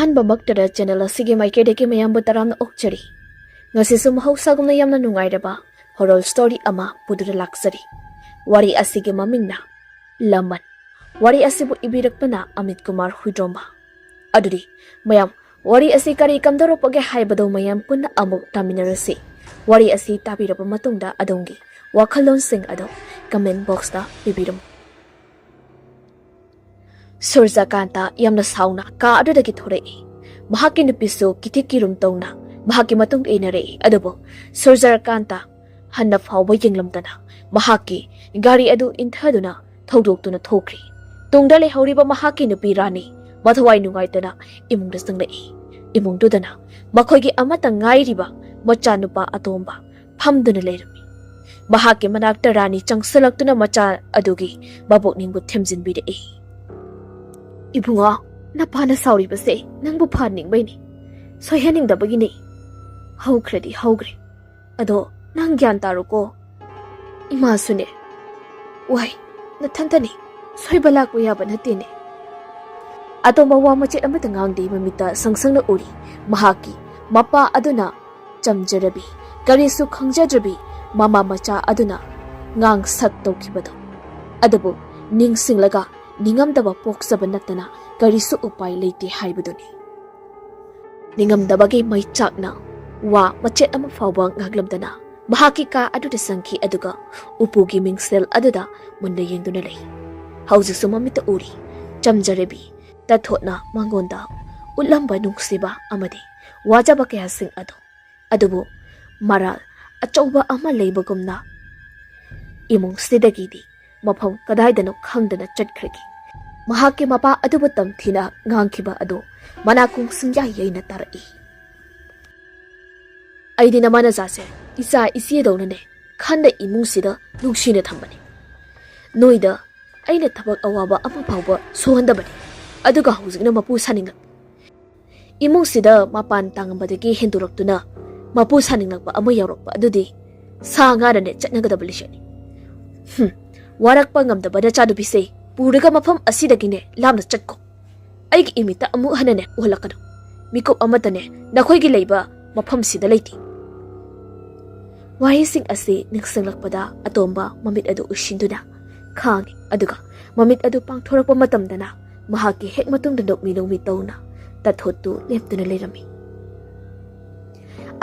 ꯑꯍꯥꯟꯕꯃꯛꯇꯗ channel ꯑꯁꯤꯒꯤ ꯃꯥꯏꯀꯩꯗꯒꯤ ꯃꯌꯥꯝꯕꯨ ꯇꯔꯥꯝꯅ ꯑꯣꯛꯆꯔꯤ. ꯉꯁꯤꯁꯨ ꯃꯍꯧꯁꯥꯒꯨꯝꯅ ꯌꯥꯝꯅ ꯅꯨꯡꯉꯥꯏꯔꯕ ꯍꯣꯔꯔ ꯁ꯭ꯇꯣꯔꯤ ꯑꯃ ꯄꯨꯗꯨꯅ ꯂꯥꯛꯆꯔꯤ. ꯋꯥꯔꯤ ꯑꯁꯤꯒꯤ ꯃꯃꯤꯡꯅ ꯂꯃꯟ. ꯋꯥꯔꯤ ꯑꯁꯤꯕꯨ ꯏꯕꯤꯔꯛꯄꯅ ꯑꯃꯤꯠ ꯀꯨꯃꯥꯔ ꯍꯨꯏꯗ꯭ꯔꯣꯝꯕ. ꯑꯗꯨꯗꯤ ꯃꯌꯥꯝ ꯋꯥꯔꯤ ꯑꯁꯤ ꯀꯔꯤ ꯀꯝꯗꯧꯔꯛꯄꯒꯦ ꯍꯥꯏꯕꯗꯨ ꯃꯌꯥꯝ ꯄꯨꯟꯅ ꯑꯃꯨꯛ ꯇꯥꯃꯤꯟꯅꯔꯁꯤ. ꯋꯥꯔꯤ ꯑꯁꯤ ꯇꯥꯕꯤꯔꯕ ꯃꯇꯨꯡꯗ ꯑꯗꯣꯝꯒꯤ ꯋꯥꯈꯜꯂꯣꯟꯁꯤꯡ ꯑꯗꯨ ꯀꯃꯦꯟ ꯕꯣꯛꯁꯇ ꯄꯤꯕꯤꯔꯝꯃꯨ. ꯁꯨꯔꯖꯀꯥꯟꯇ ꯌꯥꯝꯅ ꯁꯥꯎꯅ ꯀꯥ ꯑꯗꯨꯗꯒꯤ ꯊꯣꯔꯛꯏ. ꯃꯍꯥꯛꯀꯤ ꯅꯨꯄꯤꯁꯨ ꯀꯤꯊꯤ ꯀꯤꯔꯨꯝ ꯇꯧꯅ ꯃꯍꯥꯛꯀꯤ ꯃꯇꯨꯡ ꯏꯟꯅꯔꯛꯏ. ꯑꯗꯨꯕꯨ ꯁꯨꯔꯖꯀꯥꯟꯇ ꯍꯟꯅ ꯐꯥꯎꯕ ꯌꯦꯡꯂꯝꯗꯅ ꯃꯍꯥꯛꯀꯤ ꯒꯥꯔꯤ ꯑꯗꯨ ꯏꯟꯊꯗꯨꯅ ꯊꯧꯗꯣꯛꯇꯨꯅ ꯊꯣꯛꯈ꯭ꯔꯤ. ꯇꯨꯡꯗ ꯂꯩꯍꯧꯔꯤꯕ ꯃꯍꯥꯛꯀꯤ ꯅꯨꯄꯤ ꯔꯥꯅꯤ ꯃꯊꯋꯥꯏ ꯅꯨꯡꯉꯥꯏꯇꯅ ꯏꯃꯨꯡꯗ ꯆꯪꯂꯛꯏ. ꯏꯃꯨꯡꯗꯨꯗꯅ ꯃꯈꯣꯏꯒꯤ ꯑꯃꯠꯇ ꯉꯥꯏꯔꯤꯕ ꯃꯆꯥꯅꯨꯄꯥ ꯑꯇꯣꯝꯕ ꯐꯝꯗꯨꯅ ꯂꯩꯔꯝꯃꯤ. ꯃꯍꯥꯛꯀꯤ ꯃꯅꯥꯛꯇ ꯔꯥꯅꯤ ꯆꯪꯁꯤꯜꯂꯛꯇꯨꯅ ꯃꯆꯥ ꯑꯗꯨꯒꯤ ꯃꯕꯣꯛꯅꯤꯡꯕꯨ ꯊꯦꯝꯖꯤꯟꯕꯤꯔꯛꯏ. ꯏꯕꯨꯡꯉꯣ, ꯅꯄꯥꯅ ꯁꯥꯎꯔꯤꯕꯁꯦ ꯅꯪꯕꯨ ꯐꯍꯟꯅꯤꯡꯕꯩꯅꯤ, ꯁꯣꯏꯍꯟꯅꯤꯡꯗꯕꯒꯤꯅꯤ. ꯍꯧꯈ꯭ꯔꯗꯤ ꯍꯧꯈ꯭ꯔꯦ, ꯑꯗꯣ ꯅꯪ ꯒ꯭ꯌꯥꯟ ꯇꯥꯔꯣꯀꯣ. ꯏꯃꯥꯁꯨꯅꯦ. ꯋꯥꯏ, ꯅꯊꯟꯇꯅꯤ, ꯁꯣꯏꯕ ꯂꯥꯛꯄ ꯌꯥꯕ ꯅꯠꯇꯦꯅꯦ. ꯑꯇꯣꯝꯕ ꯋꯥ ꯃꯆꯦꯠ ꯑꯃꯠꯇ ꯉꯥꯡꯗꯦ. ꯃꯃꯤꯠꯇ ꯁꯪꯁꯪꯅ ꯎꯔꯤ. ꯃꯍꯥꯛꯀꯤ ꯃꯄꯥ ꯑꯗꯨꯅ ꯆꯝꯖꯔꯕꯤ, ꯀꯔꯤꯁꯨ ꯈꯪꯖꯗ꯭ꯔꯕꯤ ꯃꯃꯥ ꯃꯆꯥ ꯑꯗꯨꯅ ꯉꯥꯡ ꯁꯛ ꯇꯧꯈꯤꯕꯗꯣ. ꯑꯗꯨꯕꯨ ꯅꯤꯡꯁꯤꯡꯂꯒ ꯅꯤꯡꯉꯝꯗꯕ ꯄꯣꯛꯆꯕ ꯅꯠꯇꯅ ꯀꯔꯤꯁꯨ ꯎꯄꯥꯏ ꯂꯩꯇꯦ ꯍꯥꯏꯕꯗꯨꯅꯤ. ꯅꯤꯡꯉꯝꯗꯕꯒꯤ ꯃꯩꯆꯥꯛꯅ ꯋꯥ ꯃꯆꯦꯠ ꯑꯃ ꯐꯥꯎꯕ ꯉꯥꯡꯂꯝꯗꯅ ꯃꯍꯥꯛꯀꯤ ꯀꯥ ꯑꯗꯨꯗ ꯆꯪꯈꯤ. ꯑꯗꯨꯒ ꯎꯄꯨꯒꯤ ꯃꯤꯡꯁꯦꯜ ꯑꯗꯨꯗ ꯃꯨꯟꯅ ꯌꯦꯡꯗꯨꯅ ꯂꯩ. ꯍꯧꯖꯤꯛꯁꯨ ꯃꯃꯤꯠꯇ ꯎꯔꯤ. ꯆꯝꯖꯔꯕꯤ ꯇꯊꯣꯠꯅ ꯃꯉꯣꯟꯗ ꯎꯠꯂꯝꯕ ꯅꯨꯡꯁꯤꯕ ꯑꯃꯗꯤ ꯋꯥꯖꯕ ꯀꯌꯥꯁꯤꯡ ꯑꯗꯣ. ꯑꯗꯨꯕꯨ ꯃꯔꯥꯜ ꯑꯆꯧꯕ ꯑꯃ ꯂꯩꯕꯒꯨꯝꯅ ꯏꯃꯨꯡꯁꯤꯗꯒꯤꯗꯤ ꯃꯐꯝ ꯀꯗꯥꯏꯗꯅꯣ ꯈꯪꯗꯅ ꯆꯠꯈ꯭ꯔꯒꯤ. ꯃꯍꯥꯛꯀꯤ ꯃꯄꯥ ꯑꯗꯨꯕꯨ ꯇꯝꯊꯤꯅ ꯉꯥꯡꯈꯤꯕ ꯑꯗꯨ ꯃꯅꯥꯀꯣꯡ ꯁꯨꯡꯌꯥ ꯌꯩꯅ ꯇꯥꯔꯛꯏ. ꯑꯩꯗꯤ ꯅꯃꯥ ꯅꯆꯥꯁꯦ ꯏꯆꯥ ꯏꯆꯦꯗꯧꯅꯅꯦ ꯈꯟꯅ ꯏꯃꯨꯡꯁꯤꯗ ꯅꯨꯡꯁꯤꯅ ꯊꯝꯕꯅꯤ. ꯅꯣꯏꯗ ꯑꯩꯅ ꯊꯕꯛ ꯑꯋꯥꯕ ꯑꯃ ꯐꯥꯎꯕ ꯁꯨꯍꯟꯗꯕꯅꯤ. ꯑꯗꯨꯒ ꯍꯧꯖꯤꯛꯅ ꯃꯄꯨ ꯁꯥꯅꯤꯡꯂꯛ. ꯏꯃꯨꯡꯁꯤꯗ ꯃꯄꯥꯟ ꯇꯥꯡꯉꯝꯕꯗꯒꯤ ꯍꯦꯟꯗꯣꯔꯛꯇꯨꯅ ꯃꯄꯨ ꯁꯥꯅꯤꯡꯂꯛꯄ ꯑꯃ ꯌꯥꯎꯔꯛꯄ ꯑꯗꯨꯗꯤ ꯁꯥ ꯉꯥꯅꯅꯦ ꯆꯠꯅꯒꯗꯕ ꯂꯤꯁꯛꯅꯤ. ꯋꯥꯔꯛꯄ ꯉꯝꯗꯕ ꯅꯆꯥꯅꯨꯄꯤꯁꯦ ꯄꯨꯔꯒ ꯃꯐꯝ ꯑꯁꯤꯗꯒꯤꯅꯦ ꯂꯥꯞꯅ ꯆꯠꯈꯣ. ꯑꯩꯒꯤ ꯏꯃꯤꯠꯇ ꯑꯃꯨꯛ ꯍꯟꯅꯅꯦ ꯎꯍꯜꯂꯛꯀꯅꯨ. ꯃꯤꯀꯨꯞ ꯑꯃꯠꯇꯅꯦ ꯅꯈꯣꯏꯒꯤ ꯂꯩꯕ ꯃꯐꯝꯁꯤꯗ ꯂꯩꯇꯦ. ꯋꯥꯍꯩꯁꯤꯡ ꯑꯁꯤ ꯅꯤꯡꯁꯤꯡꯂꯛꯄꯗ ꯑꯇꯣꯝꯕ ꯃꯃꯤꯠ ꯑꯗꯨ ꯎꯏꯁꯤꯟꯗꯨꯅ ꯈꯥꯡꯉꯤ. ꯑꯗꯨꯒ ꯃꯃꯤꯠ ꯑꯗꯨ ꯄꯥꯡꯊꯣꯔꯛꯄ ꯃꯇꯝꯗꯅ ꯃꯍꯥꯛꯀꯤ ꯍꯦꯛ ꯃꯇꯨꯡꯗ ꯅꯣꯛꯃꯤ ꯅꯣꯛꯃꯤ ꯇꯧꯅ ꯇꯊꯣꯠꯇꯨ ꯂꯦꯞꯇꯨꯅ ꯂꯩꯔꯝꯃꯤ.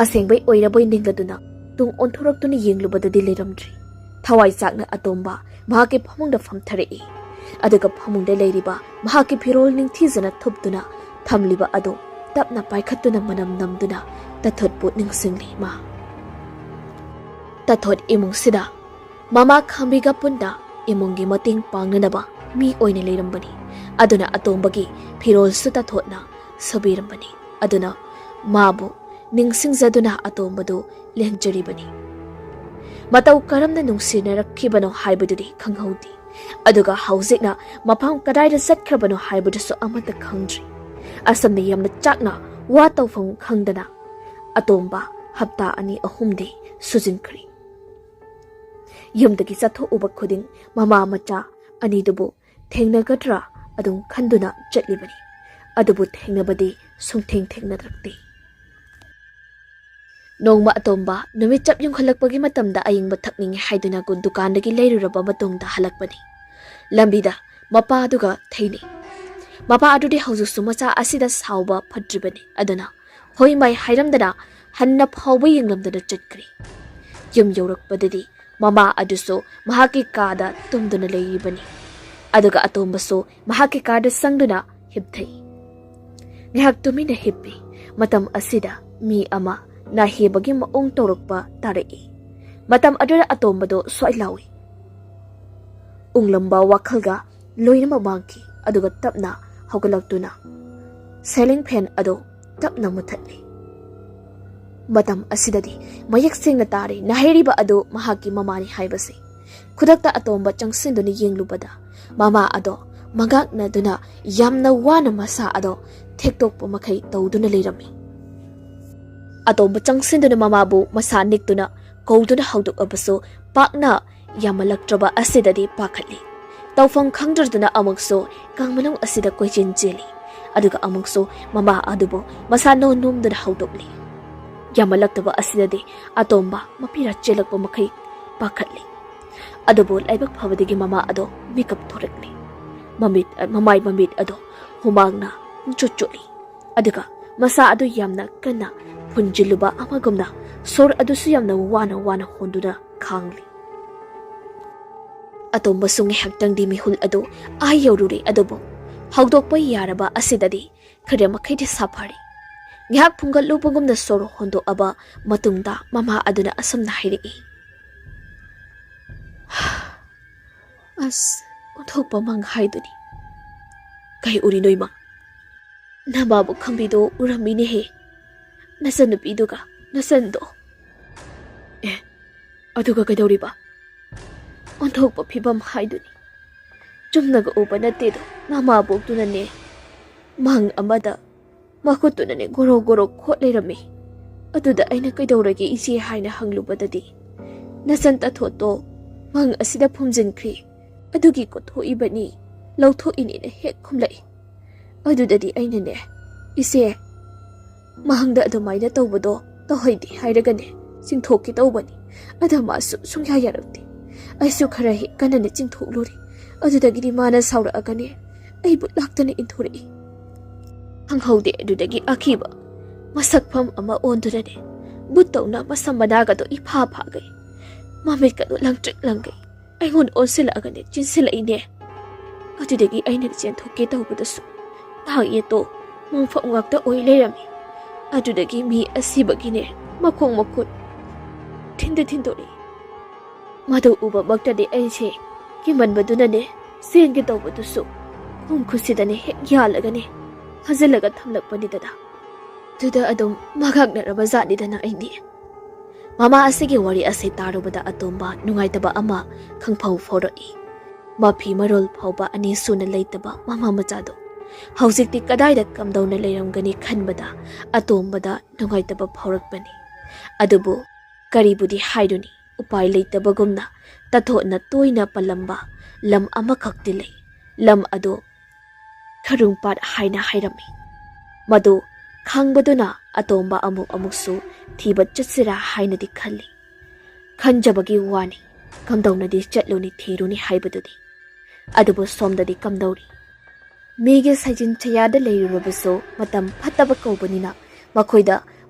ꯑꯁꯦꯡꯕꯩ ꯑꯣꯏꯔꯕꯣꯏ ꯅꯤꯡꯂꯗꯨꯅ ꯇꯨꯡ ꯑꯣꯟꯊꯣꯔꯛꯇꯨꯅ ꯌꯦꯡꯂꯨꯕꯗꯗꯤ ꯂꯩꯔꯝꯗ꯭ꯔꯤ. ꯊꯋꯥꯏ ꯆꯥꯛꯅ ꯑꯇꯣꯝꯕ ꯃꯍꯥꯛꯀꯤ ꯐꯃꯨꯡꯗ ꯐꯝꯊꯔꯛꯏ. ꯑꯗꯨꯒ ꯐꯃꯨꯡꯗ ꯂꯩꯔꯤꯕ ꯃꯍꯥꯛꯀꯤ ꯐꯤꯔꯣꯜ ꯅꯤꯡꯊꯤꯖꯅ ꯊꯨꯞꯇꯨꯅ ꯊꯝꯂꯤꯕ ꯑꯗꯨ ꯇꯞꯅ ꯄꯥꯏꯈꯠꯇꯨꯅ ꯃꯅꯝ ꯅꯝꯗꯨꯅ ꯇꯊꯣꯠꯄꯨ ꯅꯤꯡꯁꯤꯡꯂꯤ. ꯇꯊꯣꯠ ꯏꯃꯨꯡꯁꯤꯗ ꯃꯃꯥ ꯈꯥꯝꯕꯤꯒ ꯄꯨꯟꯅ ꯏꯃꯨꯡꯒꯤ ꯃꯇꯦꯡ ꯄꯥꯡꯅꯅꯕ ꯃꯤ ꯑꯣꯏꯅ ꯂꯩꯔꯝꯕꯅꯤ. ꯑꯗꯨꯅ ꯑꯇꯣꯝꯕꯒꯤ ꯐꯤꯔꯣꯜꯁꯨ ꯇꯊꯣꯠꯅ ꯁꯨꯕꯤꯔꯝꯕꯅꯤ. ꯑꯗꯨꯅ ꯃꯥꯕꯨ ꯅꯤꯡꯁꯤꯡꯖꯗꯨꯅ ꯑꯇꯣꯝꯕꯗꯨ ꯂꯦꯡꯖꯔꯤꯕꯅꯤ. ꯃꯇꯧ ꯀꯔꯝꯅ ꯅꯨꯡꯁꯤꯅꯔꯛꯈꯤꯕꯅꯣ ꯍꯥꯏꯕꯗꯨꯗꯤ ꯈꯪꯍꯧꯗꯦ. ꯑꯗꯨꯒ ꯍꯧꯖꯤꯛꯅ ꯃꯐꯝ ꯀꯗꯥꯏꯗ ꯆꯠꯈ꯭ꯔꯕꯅꯣ ꯍꯥꯏꯕꯗꯨꯁꯨ ꯑꯃꯠꯇ ꯈꯪꯗ꯭ꯔꯤ. ꯑꯁꯝꯅ ꯌꯥꯝꯅ ꯆꯥꯛꯅ ꯋꯥ ꯇꯧꯐꯝ ꯈꯪꯗꯅ ꯑꯇꯣꯝꯕ ꯍꯞꯇꯥ 2-3ꯗꯤ ꯁꯨꯖꯤꯟꯈ꯭ꯔꯤ. ꯌꯨꯝꯗꯒꯤ ꯆꯠꯊꯣꯛꯎꯕ ꯈꯨꯗꯤꯡ ꯃꯃꯥ ꯃꯆꯥ ꯑꯅꯤꯗꯨꯕꯨ ꯊꯦꯡꯅꯒꯗ꯭ꯔꯥ ꯑꯗꯨꯝ ꯈꯟꯗꯨꯅ ꯆꯠꯂꯤꯕꯅꯤ. ꯑꯗꯨꯕꯨ ꯊꯦꯡꯅꯕꯗꯤ ꯁꯨꯡꯊꯦꯡ ꯊꯦꯡꯅꯔꯛꯇꯦ. ꯅꯣꯡꯃ ꯑꯇꯣꯝꯕ ꯅꯨꯃꯤꯠ ꯆꯞ ꯌꯨꯡꯈꯠꯂꯛꯄꯒꯤ ꯃꯇꯝꯗ ꯑꯏꯪꯕ ꯊꯛꯅꯤꯡꯉꯦ ꯍꯥꯏꯗꯨꯅ ꯗꯨꯀꯥꯟꯗꯒꯤ ꯂꯩꯔꯨꯔꯕ ꯃꯇꯨꯡꯗ ꯍꯜꯂꯛꯄꯅꯤ. ꯂꯝꯕꯤꯗ ꯃꯄꯥ ꯑꯗꯨꯒ ꯊꯩꯅꯩ. ꯃꯄꯥ ꯑꯗꯨꯗꯤ ꯍꯧꯖꯤꯛꯁꯨ ꯃꯆꯥ ꯑꯁꯤꯗ ꯁꯥꯎꯕ ꯐꯠꯇ꯭ꯔꯤꯕꯅꯤ. ꯑꯗꯨꯅ ꯍꯣꯏ ꯃꯥꯏ ꯍꯥꯏꯔꯝꯗꯅ ꯍꯟꯅ ꯐꯥꯎꯕ ꯌꯦꯡꯂꯝꯗꯅ ꯆꯠꯈ꯭ꯔꯤ. ꯌꯨꯝ ꯌꯧꯔꯛꯄꯗꯗꯤ ꯃꯃꯥ ꯑꯗꯨꯁꯨ ꯃꯍꯥꯛꯀꯤ ꯀꯥꯗ ꯇꯨꯝꯗꯨꯅ ꯂꯩꯔꯤꯕꯅꯤ. ꯑꯗꯨꯒ ꯑꯇꯣꯝꯕꯁꯨ ꯃꯍꯥꯛꯀꯤ ꯀꯥꯗ ꯆꯪꯗꯨꯅ ꯍꯤꯞꯊꯩ. ꯉꯥꯏꯍꯥꯛ ꯇꯨꯃꯤꯟꯅ ꯍꯤꯞꯄꯤ. ꯃꯇꯝ ꯑꯁꯤꯗ ꯃꯤ ꯑꯃ ꯅꯥꯍꯦꯕꯒꯤ ꯃꯑꯣꯡ ꯇꯧꯔꯛꯄ ꯇꯥꯔꯛꯏ. ꯃꯇꯝ ꯑꯗꯨꯗ ꯑꯇꯣꯝꯕꯗꯣ ꯁ꯭ꯋꯥꯏ ꯂꯥꯎꯏ. ꯎꯡꯂꯝꯕ ꯋꯥꯈꯜꯒ ꯂꯣꯏꯅꯃꯛ ꯃꯥꯡꯈꯤ. ꯑꯗꯨꯒ ꯇꯞꯅ ꯍꯧꯒꯠꯂꯛꯇꯨꯅ ꯁꯦꯂꯤꯡ ꯐꯦꯟ ꯑꯗꯣ ꯇꯞꯅ ꯃꯨꯊꯠꯂꯤ. ꯃꯇꯝ ꯑꯁꯤꯗꯗꯤ ꯃꯌꯦꯛ ꯁꯦꯡꯅ ꯇꯥꯔꯦ ꯅꯥꯍꯩꯔꯤꯕ ꯑꯗꯨ ꯃꯍꯥꯛꯀꯤ ꯃꯃꯥꯅꯤ ꯍꯥꯏꯕꯁꯦ. ꯈꯨꯗꯛꯇ ꯑꯇꯣꯝꯕ ꯆꯪꯁꯤꯟꯗꯨꯅ ꯌꯦꯡꯂꯨꯕꯗ ꯃꯃꯥ ꯑꯗꯣ ꯃꯉꯥꯛꯅꯗꯨꯅ ꯌꯥꯝꯅ ꯋꯥꯅ ꯃꯁꯥ ꯑꯗꯣ ꯊꯦꯛꯇꯣꯛꯄ ꯃꯈꯩ ꯇꯧꯗꯨꯅ ꯂꯩꯔꯝꯃꯤ. ꯑꯇꯣꯝꯕ ꯆꯪꯁꯤꯟꯗꯨꯅ ꯃꯃꯥꯕꯨ ꯃꯁꯥ ꯅꯤꯛꯇꯨꯅ ꯀꯧꯗꯨꯅ ꯍꯧꯗꯣꯛꯑꯕꯁꯨ ꯄꯥꯛꯅ ꯌꯥꯝꯃꯜꯂꯛꯇ꯭ꯔꯕ ꯑꯁꯤꯗꯗꯤ ꯄꯥꯈꯠꯂꯤ. ꯇꯧꯐꯝ ꯈꯪꯗ꯭ꯔꯗꯨꯅ ꯑꯃꯨꯛꯁꯨ ꯀꯥꯡ ꯃꯅꯨꯡ ꯑꯁꯤꯗ ꯀꯣꯏꯆꯦꯟ ꯆꯦꯜꯂꯤ. aduga amungso mama adubo masano numduna haudokli yamalaktawa asidadi atomba mapira chelakpa makai pakhatli adubo laibak phabadigi mama ado makeup thorakli mamai mamit ado humangna chuchuli aduga masa adu yamna kana punjiluba amagumna sor adusu yamna wana honduna khangli atomba sungi haktang di mihul ado ayururi adobo haudokpa yaraba asidadi khare makai de safari ngihak phungal lupagumna sor hondo aba matungda mama aduna asamna hairi as uthokpa mang haiduni kai uri noima nababu khambido uramine he nasan nupiduga nasando aduga kaidoriba onthokpa phibam haiduni chumnaga upa natedo namaboktunane mang amada makutunane goro goro khotleirami aduda aina kaidorage isi haina hanglubadadi nasanta thoto mang asida phumjinkhri adugi ko thoibani lawtho inina hek khumlai adudadi aina ne ise mahangda adumaina tawbado tohoidi hairagane singthoki tawbani adamasu sungya yarakti aisu khara hi kanane chingthokluri adudagidi mana saura agane aibu laktane inthuri hanghaude adudagi akiba masakpham ama ondurane butawna masamanaga do ipha phagai mamit ka do langtrik langai aingon onsila agane chinsila ine adudagi aina chenthoke tawbadasu taye to mongfa ngakta oi lerami adudagi mi asibagine makhong makhut thindori madu uba baktade aise kimanbadunane senge tawbadusu khum khusidane hek yalagane hazilaga thamlakpani dada tuda adum magaknaraba zani dana aini mama asigi wari ase tarubada atomba nungaitaba ama khangphau foroi mafi marol phauba ani suna leitaba mama machado haujikti kadaida kamdauna leiramgani khanbada atombada nungaitaba phaurakpani adubu karibudi haiduni upai leitabagumna tathona toina palamba lam amakhakti lei lam ado kharungpat haina hairami madu khangbaduna atomba amuksu thibat chatsira haina di khalli khanjabagi wani kamdauna di chatluni thiruni haibadudi adubu somdadi kamdauri mege sajin chayada leirubaso matam phataba kaubanina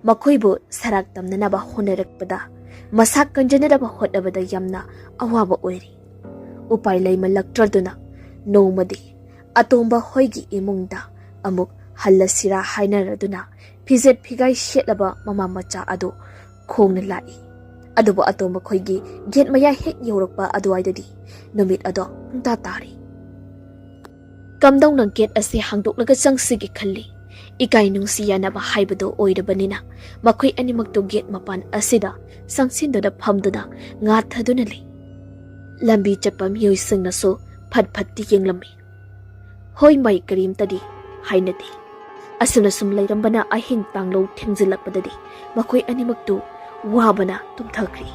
makoibu sarak tamnanaba honarakpada masak kanjanadaba hotnabada yamna awaba oiri upai leimalaktraduna nomadi atomba hoigi imungda amuk hallasira hainaraduna pizet phigai shetlaba mama macha ado khongna lai adubo atomba khoigi get maya hek yorakpa aduaidadi numit ado pungta tari kamdong nang get ase hangdoklaga changsigi khalli ikai nungsiana ba haibado oirabanina makhoi animakto get mapan asida sangsindoda phamduna nga thaduna le lambi chapam yoi singna so phat phatti yenglami hoi mai karim tadi hainati asuna sum leirambana ahing tanglo thengzilakpadadi makhoi animakto wabana tumthakri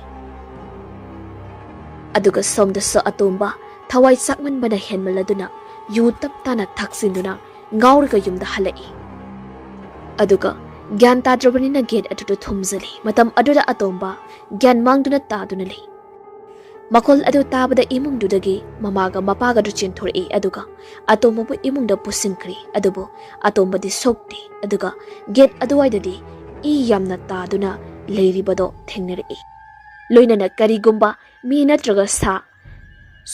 aduga somda sa atomba thawai sakman bana henmaladuna yu taptana thaksinduna ngaurga yumda halai aduga gyan tadrabanina get atudo thumzali matam aduda atomba gyan mangduna taduna le makol adu tabada imungdudagi mamaga mapaga du chinthori aduga atomobu imungda pusinkri adubo atombadi sokti aduga get aduwaidadi i yamna taduna leiribado thengneri loinana karigumba mi natraga sa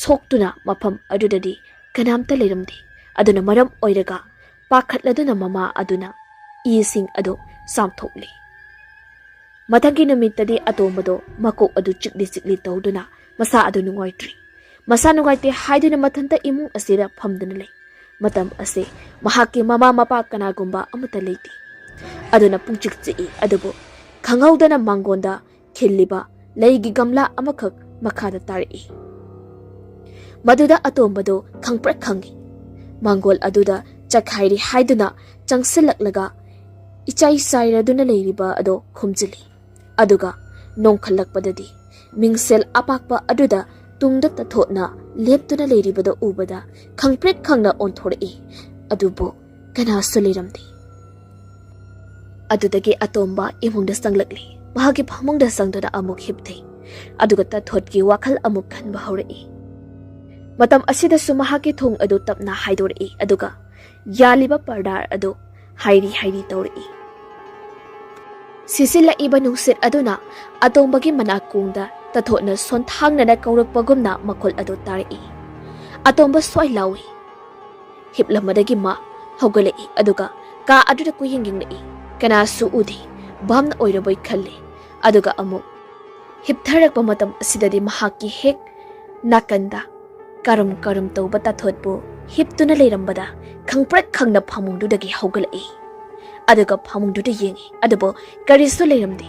soktuna mafam adudadi kanamta leiramdi aduna maram oiraga pakhatladuna mama aduna ising ado samthokli mathagi namitadi atombado makok adu chikli tawduna masa adu nungaitri masa nungaite haiduna mathanta imung asira phamduna lei matam ase mahaki mama mapa kanagumba amata leiti aduna pungchik chi adubo khangawdana mangonda khilliba leigi gamla amakhak makhada tari maduda atombado khangprak khangi mangol aduda chakhairi haiduna changsilaklaga ichai sairaduna leiriba ado khumjili aduga nongkhalakpadadi mingsel apakpa aduda tungda tathotna leptuna leiribada ubada khangpret khangna onthori adubo ꯀꯅꯥꯁꯨ ꯂꯩꯔꯝꯗꯦ꯫ ꯑꯗꯨꯗꯒꯤ ꯑꯇꯣꯝꯕ ꯏꯃꯨꯡꯗ ꯆꯪꯂꯛꯂꯤ꯫ ꯃꯍꯥꯛꯀꯤ ꯐꯃꯨꯡꯗ ꯆꯪꯗꯨꯅ ꯑꯃꯨꯛ ꯍꯤꯞꯊꯩ꯫ ꯑꯗꯨꯒ ꯇꯥꯊꯣꯠꯀꯤ ꯋꯥꯈꯜ ꯑꯃꯨꯛ ꯈꯟꯕ ꯍꯧꯔꯛꯏ꯫ ꯃꯇꯝ ꯑꯁꯤꯗꯁꯨ ꯃꯍꯥꯛꯀꯤ ꯊꯣꯡ ꯑꯗꯨ ꯇꯞꯅ ꯍꯥꯏꯗꯣꯔꯛꯏ ꯑꯗꯨꯒ ꯌꯥꯜꯂꯤꯕ ꯄꯔꯗꯥꯔ ꯑꯗꯨ ꯍꯥꯏꯔꯤ ꯍꯥꯏꯔꯤ ꯇꯧꯔꯛꯏ꯫ ꯁꯤꯁꯤꯜꯂꯛꯏꯕ ꯅꯨꯡꯁꯤꯠ ꯑꯗꯨꯅ ꯑꯇꯣꯝꯕꯒꯤ ꯃꯅꯥꯀꯣꯡꯗ ꯇꯥꯊꯣꯠꯅ ꯁꯣꯟꯊꯥꯡꯅꯅ ꯀꯧꯔꯛꯄꯒꯨꯝꯅ ꯃꯈꯣꯜ ꯑꯗꯨ ꯇꯥꯔꯛꯏ꯫ ꯑꯇꯣꯝꯕ ꯁ꯭ꯋꯥꯏ ꯂꯥꯎꯏ꯫ ꯍꯤꯞꯂꯝꯕꯗꯒꯤ ꯃꯥ ꯍꯧꯒꯠꯂꯛꯏ ꯑꯗꯨꯒ ꯀꯥ ꯑꯗꯨꯗ ꯀꯨꯌꯦꯡ ꯌꯦꯡꯂꯛꯏ꯫ ꯀꯅꯥꯁꯨ ꯎꯗꯦ꯫ ꯚꯥꯝꯅ ꯑꯣꯏꯔꯕꯣꯏ ꯈꯜꯂꯤ꯫ ꯑꯗꯨꯒ ꯑꯃꯨꯛ ꯍꯤꯞꯊꯔꯛꯄ ꯃꯇꯝ ꯑꯁꯤꯗꯗꯤ ꯃꯍꯥꯛꯀꯤ ꯍꯦꯛ ꯅꯥꯀꯟꯗ ꯀꯔꯝ ꯀꯔꯝ ꯇꯧꯕ ꯇꯥꯊꯣꯠꯄꯨ ꯍꯤꯞꯇꯨꯅ ꯂꯩꯔꯝꯕꯗ ꯈꯪꯄ꯭ꯔꯠ ꯈꯪꯅ ꯐꯃꯨꯡꯗꯨꯗꯒꯤ ꯍꯧꯒꯠꯂꯛꯏ꯫ ꯑꯗꯨꯒ ꯐꯃꯨꯡꯗꯨꯗ ꯌꯦꯡꯉꯤ ꯑꯗꯨꯕꯨ ꯀꯔꯤꯁꯨ ꯂꯩꯔꯝꯗꯦ꯫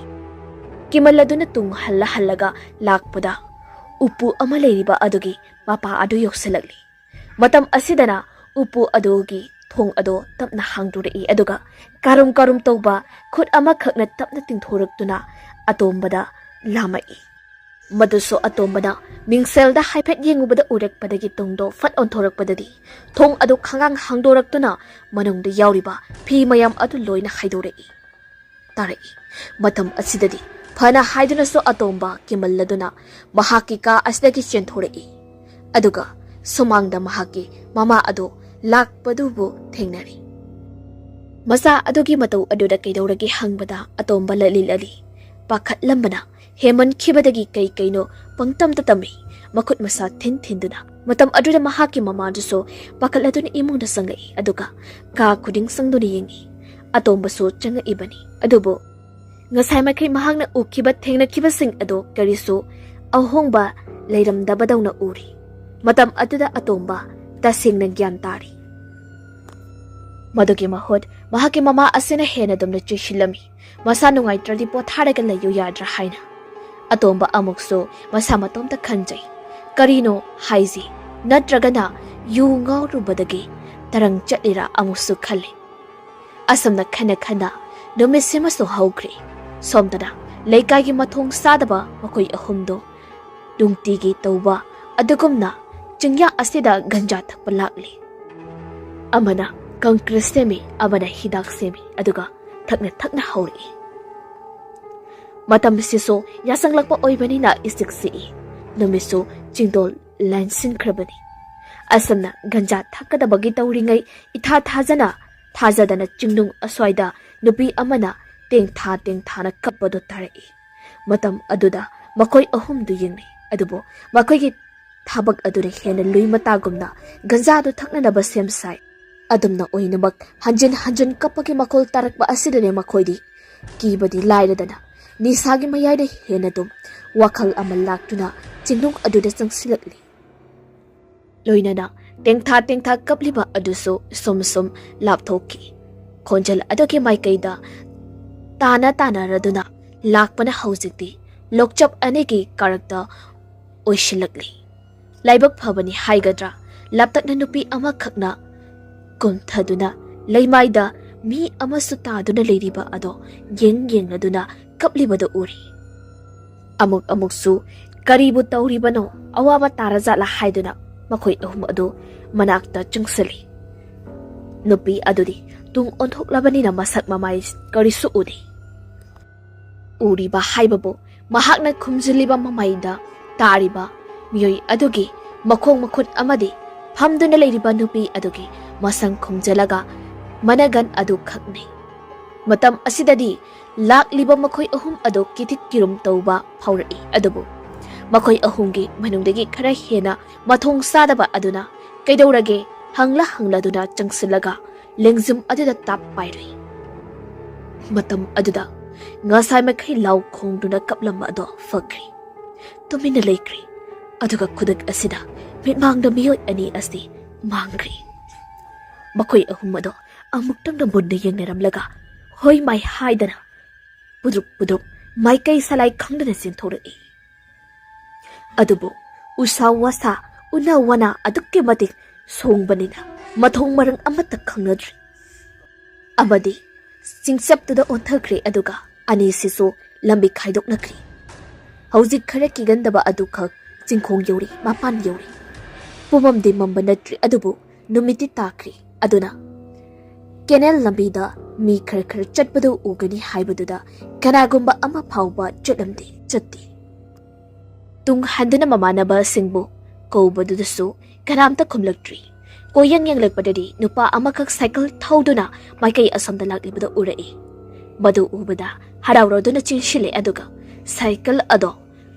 ꯀꯤꯃꯜ ꯑꯗꯨꯅ ꯇꯨꯡ ꯍꯜꯂꯒ ꯂꯥꯛꯄꯗ ꯎꯄꯨ ꯑꯃ ꯂꯩꯔꯤꯕ ꯑꯗꯨꯒꯤ ꯃꯄꯥ ꯑꯗꯨ ꯌꯧꯁꯤꯜꯂꯛꯂꯤ꯫ ꯃꯇꯝ ꯑꯁꯤꯗꯅ ꯎꯄꯨ ꯑꯗꯨꯒꯤ ꯊꯣꯡ ꯑꯗꯨ ꯇꯞꯅ ꯍꯥꯡꯗꯣꯔꯛꯏ ꯑꯗꯨꯒ ꯀꯔꯨꯝ ꯀꯔꯨꯝ ꯇꯧꯕ ꯈꯨꯠ ꯑꯃꯈꯛꯅ ꯇꯞꯅ ꯇꯤꯡꯊꯣꯔꯛꯇꯨꯅ ꯑꯇꯣꯝꯕꯗ ꯂꯥꯝꯃꯛꯏ꯫ ꯃꯗꯨꯁꯨ ꯑꯇꯣꯝꯕꯅ ꯃꯤꯡꯁꯦꯜꯗ ꯍꯥꯏꯐꯦꯠ ꯌꯦꯡꯉꯨꯕꯗ ꯎꯔꯛꯄꯗꯒꯤ ꯇꯨꯡꯗꯣ ꯐꯠ ꯑꯣꯟꯊꯣꯔꯛꯄꯗꯗꯤ ꯊꯣꯡ ꯑꯗꯨ ꯈꯪꯍꯥꯡ ꯍꯥꯡꯗꯣꯔꯛꯇꯨꯅ ꯃꯅꯨꯡꯗ ꯌꯥꯎꯔꯤꯕ ꯐꯤ ꯃꯌꯥꯝ ꯑꯗꯨ ꯂꯣꯏꯅ ꯍꯥꯏꯗꯣꯔꯛꯏ ꯇꯥꯔꯛꯏ꯫ ꯃꯇꯝ ꯑꯁꯤꯗꯗꯤ ꯐꯅ ꯍꯥꯏꯗꯨꯅꯁꯨ ꯑꯇꯣꯝꯕ ꯀꯤꯃꯜꯂꯗꯨꯅ ꯃꯍꯥꯛꯀꯤ ꯀꯥ ꯑꯁꯤꯗꯒꯤ ꯆꯦꯟꯊꯣꯔꯛꯏ꯫ ꯑꯗꯨꯒ ꯁꯨꯃꯥꯡꯗ ꯃꯍꯥꯛꯀꯤ ꯃꯃꯥ ꯑꯗꯨ ꯂꯥꯛꯄꯗꯨꯕꯨ ꯊꯦꯡꯅꯔꯤ꯫ ꯃꯆꯥ ꯑꯗꯨꯒꯤ ꯃꯇꯧ ꯑꯗꯨꯗ ꯀꯩꯗꯧꯔꯒꯦ ꯍꯪꯕꯗ ꯑꯇꯣꯝꯕ ꯂꯂꯤ ꯄꯥꯈꯠꯂꯝꯕꯅ ꯍꯦꯃꯟꯈꯤꯕꯗꯒꯤ ꯀꯩ ꯀꯩꯅꯣ ꯄꯪꯇꯝꯇ ꯇꯝꯃꯤ ꯃꯈꯨꯠ ꯃꯁꯥ ꯊꯤꯟꯗꯨꯅ꯫ ꯃꯇꯝ ꯑꯗꯨꯗ ꯃꯍꯥꯛꯀꯤ ꯃꯃꯥꯗꯨꯁꯨ ꯄꯥꯈꯠꯂꯗꯨꯅ ꯏꯃꯨꯡꯗ ꯆꯪꯂꯛꯏ ꯑꯗꯨꯒ ꯀꯥ ꯈꯨꯗꯤꯡ ꯆꯪꯗꯨꯅ ꯌꯦꯡꯉꯤ꯫ ꯑꯇꯣꯝꯕꯁꯨ ꯆꯪꯉꯛꯏꯕꯅꯤ ꯑꯗꯨꯕꯨ ꯉꯁꯥꯏ ꯃꯈꯩ ꯃꯍꯥꯛꯅ ꯎꯈꯤꯕ ꯊꯦꯡꯅꯈꯤꯕꯁꯤꯡ ꯑꯗꯨ ꯀꯔꯤꯁꯨ ꯑꯍꯣꯡꯕ ꯂꯩꯔꯝꯗꯕꯗꯧꯅ ꯎꯔꯤ꯫ ꯃꯇꯝ ꯑꯗꯨꯗ ꯑꯇꯣꯝꯕ ꯇꯁꯦꯡꯅ ꯒ꯭ꯌꯥꯟ ꯇꯥꯔꯤ꯫ ꯃꯗꯨꯒꯤ ꯃꯍꯨꯠ ꯃꯍꯥꯛꯀꯤ ꯃꯃꯥ ꯑꯁꯤꯅ ꯍꯦꯟꯅ ꯗꯨꯝꯅ ꯆꯩꯁꯤꯜꯂꯝꯃꯤ꯫ ꯃꯁꯥ ꯅꯨꯡꯉꯥꯏꯇ꯭ꯔꯗꯤ ꯄꯣꯊꯥꯔꯒ ꯂꯩꯌꯨ ꯌꯥꯗ꯭ꯔꯥ ꯍꯥꯏꯅ꯫ ꯑꯇꯣꯝꯕ ꯑꯃꯨꯛꯁꯨ ꯃꯁꯥ ꯃꯇꯣꯝꯇ ꯈꯟꯖꯩ꯫ ꯀꯔꯤꯅꯣ ꯍꯥꯏꯁꯤ ꯅꯠꯇ꯭ꯔꯒꯅ ꯌꯨ ꯉꯥꯎꯔꯨꯕꯗꯒꯤ ꯇꯔꯪ ꯆꯠꯂꯤꯔꯥ ꯑꯃꯨꯛꯁꯨ ꯈꯜꯂꯤ꯫ ꯑꯁꯨꯝꯅ ꯈꯟꯅ ꯅꯨꯃꯤꯠꯁꯤꯃꯁꯨ ꯍꯧꯈ꯭ꯔꯦ꯫ ꯁꯣꯝꯗꯅ ꯂꯩꯀꯥꯏꯒꯤ ꯃꯊꯣꯡ ꯆꯥꯗꯕ ꯃꯈꯣꯏ ꯑꯍꯨꯝꯗꯣ ꯅꯨꯡꯇꯤꯒꯤ ꯇꯧꯕ ꯑꯗꯨꯒꯨꯝꯅ ꯆꯤꯡꯌꯥ ꯑꯁꯤꯗ ꯒꯟꯖꯥ ꯊꯛꯄ ꯂꯥꯛꯂꯤ꯫ ꯑꯃꯅ ꯀꯪꯀ꯭ꯔꯤꯠ ꯁꯦꯝꯃꯤ ꯑꯃꯅ ꯍꯤꯗꯥꯛ ꯁꯦꯝꯃꯤ ꯑꯗꯨꯒ ꯊꯛꯅ ꯍꯧꯔꯛꯏ꯫ ꯃꯇꯝꯁꯤꯁꯨ ꯌꯥꯆꯪꯂꯛꯄ ꯑꯣꯏꯕꯅꯤꯅ ꯏꯆꯤꯛ ꯆꯤꯛꯏ꯫ ꯅꯨꯃꯤꯠꯁꯨ ꯆꯤꯡꯗꯣꯜ ꯂꯥꯟꯁꯤꯟꯈ꯭ꯔꯕꯅꯤ꯫ ꯑꯁꯨꯝꯅ ꯒꯟꯖꯥ ꯊꯛꯀꯗꯕꯒꯤ ꯇꯧꯔꯤꯉꯩ ꯊꯥꯖꯗꯅ ꯆꯤꯡꯅꯨꯡ ꯑꯁ꯭ꯋꯥꯏꯗ ꯅꯨꯄꯤ ꯑꯃꯅ ꯇꯦꯡꯊꯥꯅ ꯀꯞꯄꯗꯨ ꯇꯥꯔꯛꯏ꯫ ꯃꯇꯝ ꯑꯗꯨꯗ ꯃꯈꯣꯏ ꯑꯍꯨꯝꯗꯨ ꯌꯦꯡꯅꯩ ꯑꯗꯨꯕꯨ ꯃꯈꯣꯏꯒꯤ ꯊꯕꯛ ꯑꯗꯨꯅ ꯍꯦꯟꯅ ꯂꯨꯏ ꯃꯇꯥꯒꯨꯝꯅ ꯒꯟꯖꯥꯗꯨ ꯊꯛꯅꯅꯕ ꯁꯦꯝ ꯁꯥꯏ꯫ ꯑꯗꯨꯝꯅ ꯑꯣꯏꯅꯃꯛ ꯍꯟꯖꯤꯟ ꯀꯞꯄꯒꯤ ꯃꯈꯣꯜ ꯇꯥꯔꯛꯄ ꯑꯁꯤꯗꯅꯦ ꯃꯈꯣꯏꯗꯤ ꯀꯤꯕꯗꯤ ꯂꯥꯏꯔꯗꯅ ꯅꯤꯁꯥꯒꯤ ꯃꯌꯥꯏꯗ ꯍꯦꯟꯅ ꯗꯨꯝ ꯋꯥꯈꯜ ꯑꯃ ꯂꯥꯛꯇꯨꯅ ꯆꯤꯡꯅꯨꯡ ꯑꯗꯨꯗ ꯆꯪꯁꯤꯜꯂꯛꯂꯤ꯫ ꯂꯣꯏꯅꯅ ꯇꯦꯡꯊꯥ ꯀꯞꯂꯤꯕ ꯑꯗꯨꯁꯨ ꯁꯨꯝ ꯂꯥꯞꯊꯣꯛꯈꯤ꯫ ꯈꯣꯟꯖꯦꯜ ꯑꯗꯨꯒꯤ ꯃꯥꯏꯀꯩꯗ ꯇꯥꯅꯔꯗꯨꯅ ꯂꯥꯛꯄꯅ ꯍꯧꯖꯤꯛꯇꯤ ꯂꯣꯛꯆꯞ ꯑꯅꯤꯒꯤ ꯀꯥꯔꯛꯇ ꯑꯣꯏꯁꯤꯜꯂꯛꯂꯤ꯫ ꯂꯥꯏꯕꯛ ꯐꯕꯅꯤ ꯍꯥꯏꯒꯗ꯭ꯔꯥ ꯂꯥꯞꯇꯛꯅ ꯅꯨꯄꯤ ꯑꯃꯈꯛꯅ ꯀꯨꯝꯊꯗꯨꯅ ꯂꯩꯃꯥꯏꯗ ꯃꯤ ꯑꯃꯁꯨ ꯇꯥꯗꯨꯅ ꯂꯩꯔꯤꯕ ꯑꯗꯣ ꯌꯦꯡꯂꯗꯨꯅ ꯀꯞꯂꯤꯕꯗꯨ ꯎꯔꯤ꯫ ꯑꯃꯨꯛꯁꯨ ꯀꯔꯤꯕꯨ ꯇꯧꯔꯤꯕꯅꯣ ꯑꯋꯥꯕ ꯇꯥꯔꯖꯥꯠꯂꯥ ꯍꯥꯏꯗꯨꯅ ꯃꯈꯣꯏ ꯑꯍꯨꯝ ꯑꯗꯨ ꯃꯅꯥꯛꯇ ꯆꯪꯁꯤꯜꯂꯤ꯫ ꯅꯨꯄꯤ ꯑꯗꯨꯗꯤ ꯇꯨꯡ ꯑꯣꯟꯊꯣꯛꯂꯕꯅꯤꯅ ꯃꯁꯛ ꯃꯃꯥꯏ ꯀꯔꯤꯁꯨ ꯎꯗꯦ꯫ ꯎꯔꯤꯕ ꯍꯥꯏꯕꯕꯨ ꯃꯍꯥꯛꯅ ꯈꯨꯝꯖꯤꯜꯂꯤꯕ ꯃꯃꯩꯗ ꯇꯥꯔꯤꯕ ꯃꯤꯑꯣꯏ ꯑꯗꯨꯒꯤ ꯃꯈꯣꯡ ꯃꯈꯨꯠ ꯑꯃꯗꯤ ꯐꯝꯗꯨꯅ ꯂꯩꯔꯤꯕ ꯅꯨꯄꯤ ꯑꯗꯨꯒꯤ ꯃꯁꯪ ꯈꯨꯝꯖꯤꯜꯂꯒ ꯃꯅꯒꯟ ꯑꯗꯨ ꯈꯛꯅꯤ꯫ ꯃꯇꯝ ꯑꯁꯤꯗꯗꯤ ꯂꯥꯛꯂꯤꯕ ꯃꯈꯣꯏ ꯑꯍꯨꯝ ꯑꯗꯨ ꯀꯤꯊꯤꯛ ꯀꯤꯔꯨꯝ ꯇꯧꯕ ꯐꯥꯎꯔꯛꯏ ꯑꯗꯨꯕꯨ ꯃꯈꯣꯏ ꯑꯍꯨꯝꯒꯤ ꯃꯅꯨꯡꯗꯒꯤ ꯈꯔ ꯍꯦꯟꯅ ꯃꯊꯣꯡ ꯆꯥꯗꯕ ꯑꯗꯨꯅ ꯀꯩꯗꯧꯔꯒꯦ ꯍꯪꯂꯗꯨꯅ ꯆꯪꯁꯤꯜꯂꯒ ꯂꯦꯡꯖꯨꯝ ꯑꯗꯨꯗ ꯇꯥꯞ ꯄꯥꯏꯔꯨꯏ꯫ ꯃꯇꯝ ꯑꯗꯨꯗ ꯉꯁꯥꯏ ꯃꯈꯩ ꯂꯥꯎ ꯈꯣꯡꯗꯨꯅ ꯀꯞꯂꯝꯕ ꯑꯗꯣ ꯐꯈ꯭ꯔꯤ꯫ ꯇꯨꯃꯤꯟꯅ ꯂꯩꯈ꯭ꯔꯤ ꯑꯗꯨꯒ ꯈꯨꯗꯛ ꯑꯁꯤꯗ ꯃꯤꯠꯃꯥꯡꯗ ꯃꯤꯑꯣꯏ ꯑꯅꯤ ꯑꯁꯤ ꯃꯥꯡꯈ꯭ꯔꯤ꯫ ꯃꯈꯣꯏ ꯑꯍꯨꯝ ꯑꯗꯣ ꯑꯃꯨꯛꯇꯪꯗ ꯃꯨꯟꯅ ꯌꯦꯡꯅꯔꯝꯂꯒ ꯍꯣꯏ ꯃꯥꯏ ꯍꯥꯏꯗꯅ ꯄꯨꯗ꯭ꯔꯨꯞ ꯃꯥꯏꯀꯩ ꯁꯂꯥꯏ ꯈꯪꯗꯅ ꯆꯦꯟꯊꯣꯔꯛꯏ꯫ ꯑꯗꯨꯕꯨ ꯎꯁꯥ ꯋꯥꯁꯥ ꯎꯅꯥ ꯋꯥꯅꯥ ꯑꯗꯨꯛꯀꯤ ꯃꯇꯤꯛ ꯁꯣꯡꯕꯅꯤꯅ ꯃꯊꯣꯡ ꯃꯔꯝ ꯑꯃꯠꯇ ꯈꯪꯅꯗ꯭ꯔꯤ꯫ ꯑꯃꯗꯤ ꯆꯤꯡꯆꯞꯇꯨꯗ ꯑꯣꯟꯊꯈ꯭ꯔꯦ ꯑꯗꯨꯒ ꯑꯅꯤꯁꯤꯁꯨ ꯂꯝꯕꯤ ꯈꯥꯏꯗꯣꯛꯅꯈ꯭ꯔꯤ꯫ ꯍꯧꯖꯤꯛ ꯈꯔ ꯀꯤꯒꯟꯗꯕ ꯑꯗꯨꯈꯛ ꯆꯤꯡꯈꯣꯡ ꯌꯧꯔꯤ ꯃꯄꯥꯟ ꯌꯧꯔꯤ꯫ ꯄꯨꯃꯝꯗꯤ ꯃꯝꯕ ꯅꯠꯇ꯭ꯔꯤ ꯑꯗꯨꯕꯨ ꯅꯨꯃꯤꯠꯇꯤ ꯇꯥꯈ꯭ꯔꯤ꯫ ꯑꯗꯨꯅ Kenel lambida mi khar khar chatpadu ugani haibaduda kanagumba ama phawba chatlamdi chatti. Tung handuna mamanaba singbu koubadudasu kanamta khumlaktri. Koyang yang lakpadadi nupa amakak cycle thauduna maikai asamda laklibada urai. Madu ubada harawroduna chinshile aduga cycle ado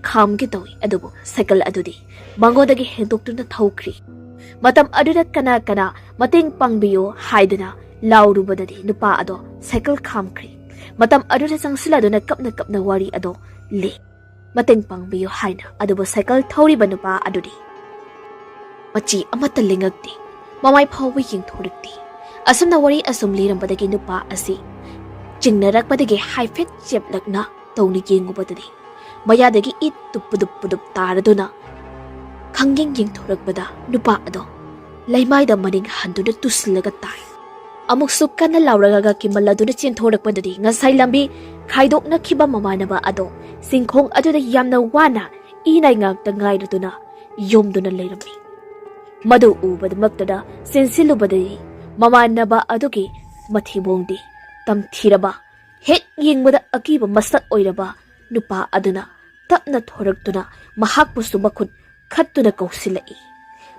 khamgi tawi adubu cycle adudi mangodagi hendoktuna thawkri. Matam aduda kana mating pangbiyo haiduna laurubadadi nupa ado cycle khamkri. Matam aduda sangsiladuna kapna wari ado le. Mating pangbiyo haina adubu cycle thawriba nupa adudi. Machi amata lingagdi mamay phawwi yingthorikti. Asumna wari asum lirambadagi nupa asi chingnarakpadagi haifet cheplakna tawni yengubadadi. Mayadagi it tupudup taraduna khanging yingthorakpada nupa ado laimaida maning handuna tuslaga tai. Amuk sukana lauraga kimaladuna chinthorakpadadi ngasai lambi khaidokna khiba mamanaba ado singkhong aduda yamna wana inai ngakta ngairaduna yomduna leirami. Madu ubadamaktada sensilubadai mamanaba adugi mathibongdi tamthiraba hek yengbada akiba masak oiraba nupa aduna tapna thoraktuna mahakpu sumakhut khattuna kausilai.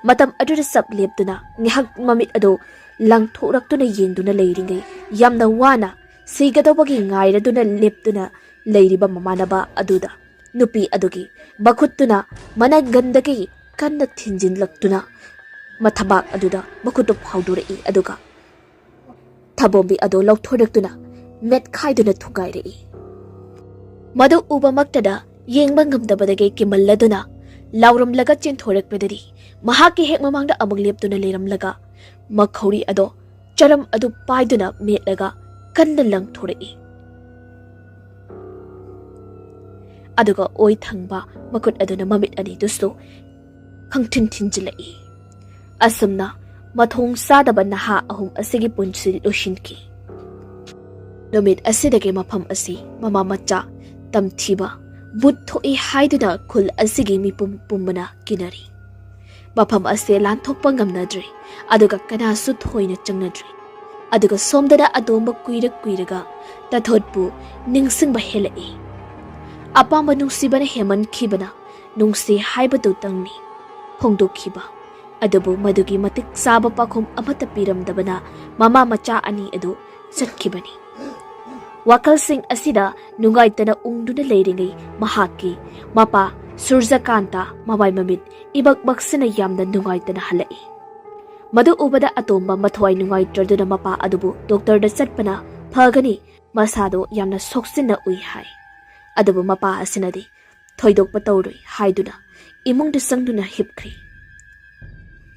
Matam aduda sap leptuna ngihak mamit ado langthoraktuna yengduna leiringai yamna wana sigadobagi ngairaduna leptuna leiriba mamanaba aduda nupi adugi bakhuttuna managandagi kanna thinjinlaktuna mathabak aduda makutu phawdurai aduga thabombi ado lauthoraktuna met khaiduna thugairai. Madu ubamaktada yengba ngamdabadagi kimalladuna lauramlaga chinthorakpadadi mahaki hek mamangda amuk leptuna leiramlaga makhori ado charam adu paiduna metlaga kanna langthorai. Aduga oi thangba makut aduna mamit ani dusu khangthin thinjilai. Asumna mathong sadaba naha ahum asigi punsi loshinki. Numit asidagi mafam asi mama macha tamthiba buthoi haiduna khul asigi mipum pumbana kinari. Mafam ase lanthokpa ngamnadre aduga kanasu thoina changnadre. Aduga somdana adomba kuiraga tathotpu ningsingba helai. Apamba nungsibana heman khibana nungsi haibadu tangni hongdokhiba. Adubu madugi matik saba pakhum amata piramdabana mama macha ani adu satkibani. Wakal sing asida nungaitana ungduna leiringai mahaki mapa Surjakanta mamay mamit ibagbaksina yamna nungaitana halai. Madu ubada atomba mathwai nungaitraduna mapa adubu doctor da chatpana phagani masado yamna soksina ui hai. Adubu mapa asinadi thoidokpa tawroi haiduna imungda sangduna hipkri.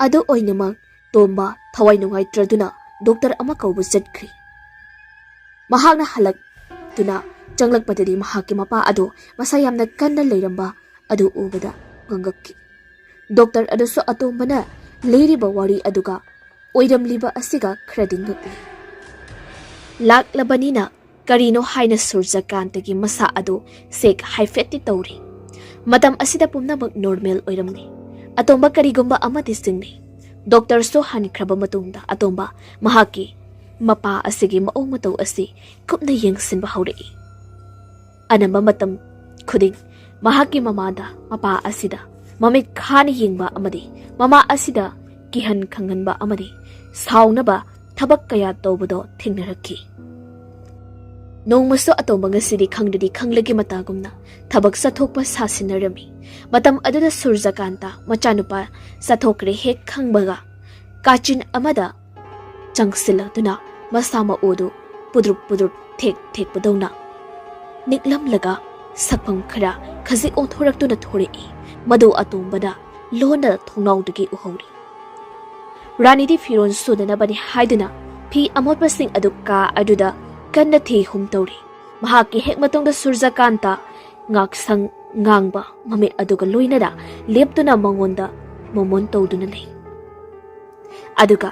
Adu oinamak tomba thawai nungaitraduna doctor ama kaubu chatkri. Mahakna halak tuna changlakpadadi mahaki mapa adu masayamna kanna leiramba adu ubada ngangakki. Doctor aduso atombana leiriba wari aduga oiramliba asiga khradingakli. Laklabanina karino haina Surjakantagi masa adu sek haifetti tawri. Matam asida pumnamak normal oiramni. Atomba karigumba amati singni. Doctor so hanikhraba matungda atomba mahaki mapa asigi maong mataw asi kupna yengsinba haurai. Anamba matam khuding mahaki mamada mapa asida mamit khani yengba amadi mama asida kihan khanganba amadi saunaba thabak kaya tawbado thingnarakki. Nongmaso atomba ngasidi khangdadi khanglagi matagumna thabak sathokpa sasinarami. Matam aduda Surjakanta machanupa sathokre hek khangbaga kachin amada changsiladuna masama odo pudrup thek padawna niklamlaga sakpam khara khazi onthoraktuna thorei madu atombada lona thongnawdagi uhori. Ranidi firon sudana bani haiduna phi amotpa sing adukka aduda kanna thi hum tawri. Mahaki hek matongda Surjakanta ngaksang ngangba mamit aduga loinada leptuna mangonda momon tawduna lei. Aduga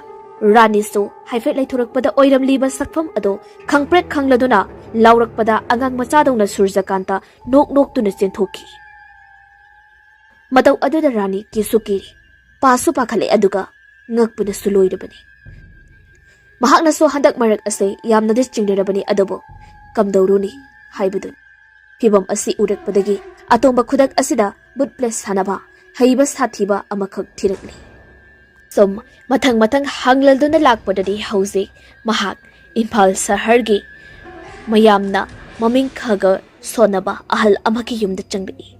Rani so haifet laithurakpada oiramliba sakfam ado khangprek khangladuna laurakpada angang machadongna Surjakanta nok tuna chenthoki. Mataw aduda Rani kisukiri pasu pakhale aduga ngakpuna suloirabani. Mahaknaso handak marak ase yamnadi chingderabani adobo kamdawruni haibudun. Fibam asi urakpadagi atomba khudak asida but plus hanaba haiba sathiba amakak thirakli. Som mathang hanglalduna lakpadadi hauze mahak Imphal sahargi mayamna maming khaga sonaba ahal amaki yumda changli.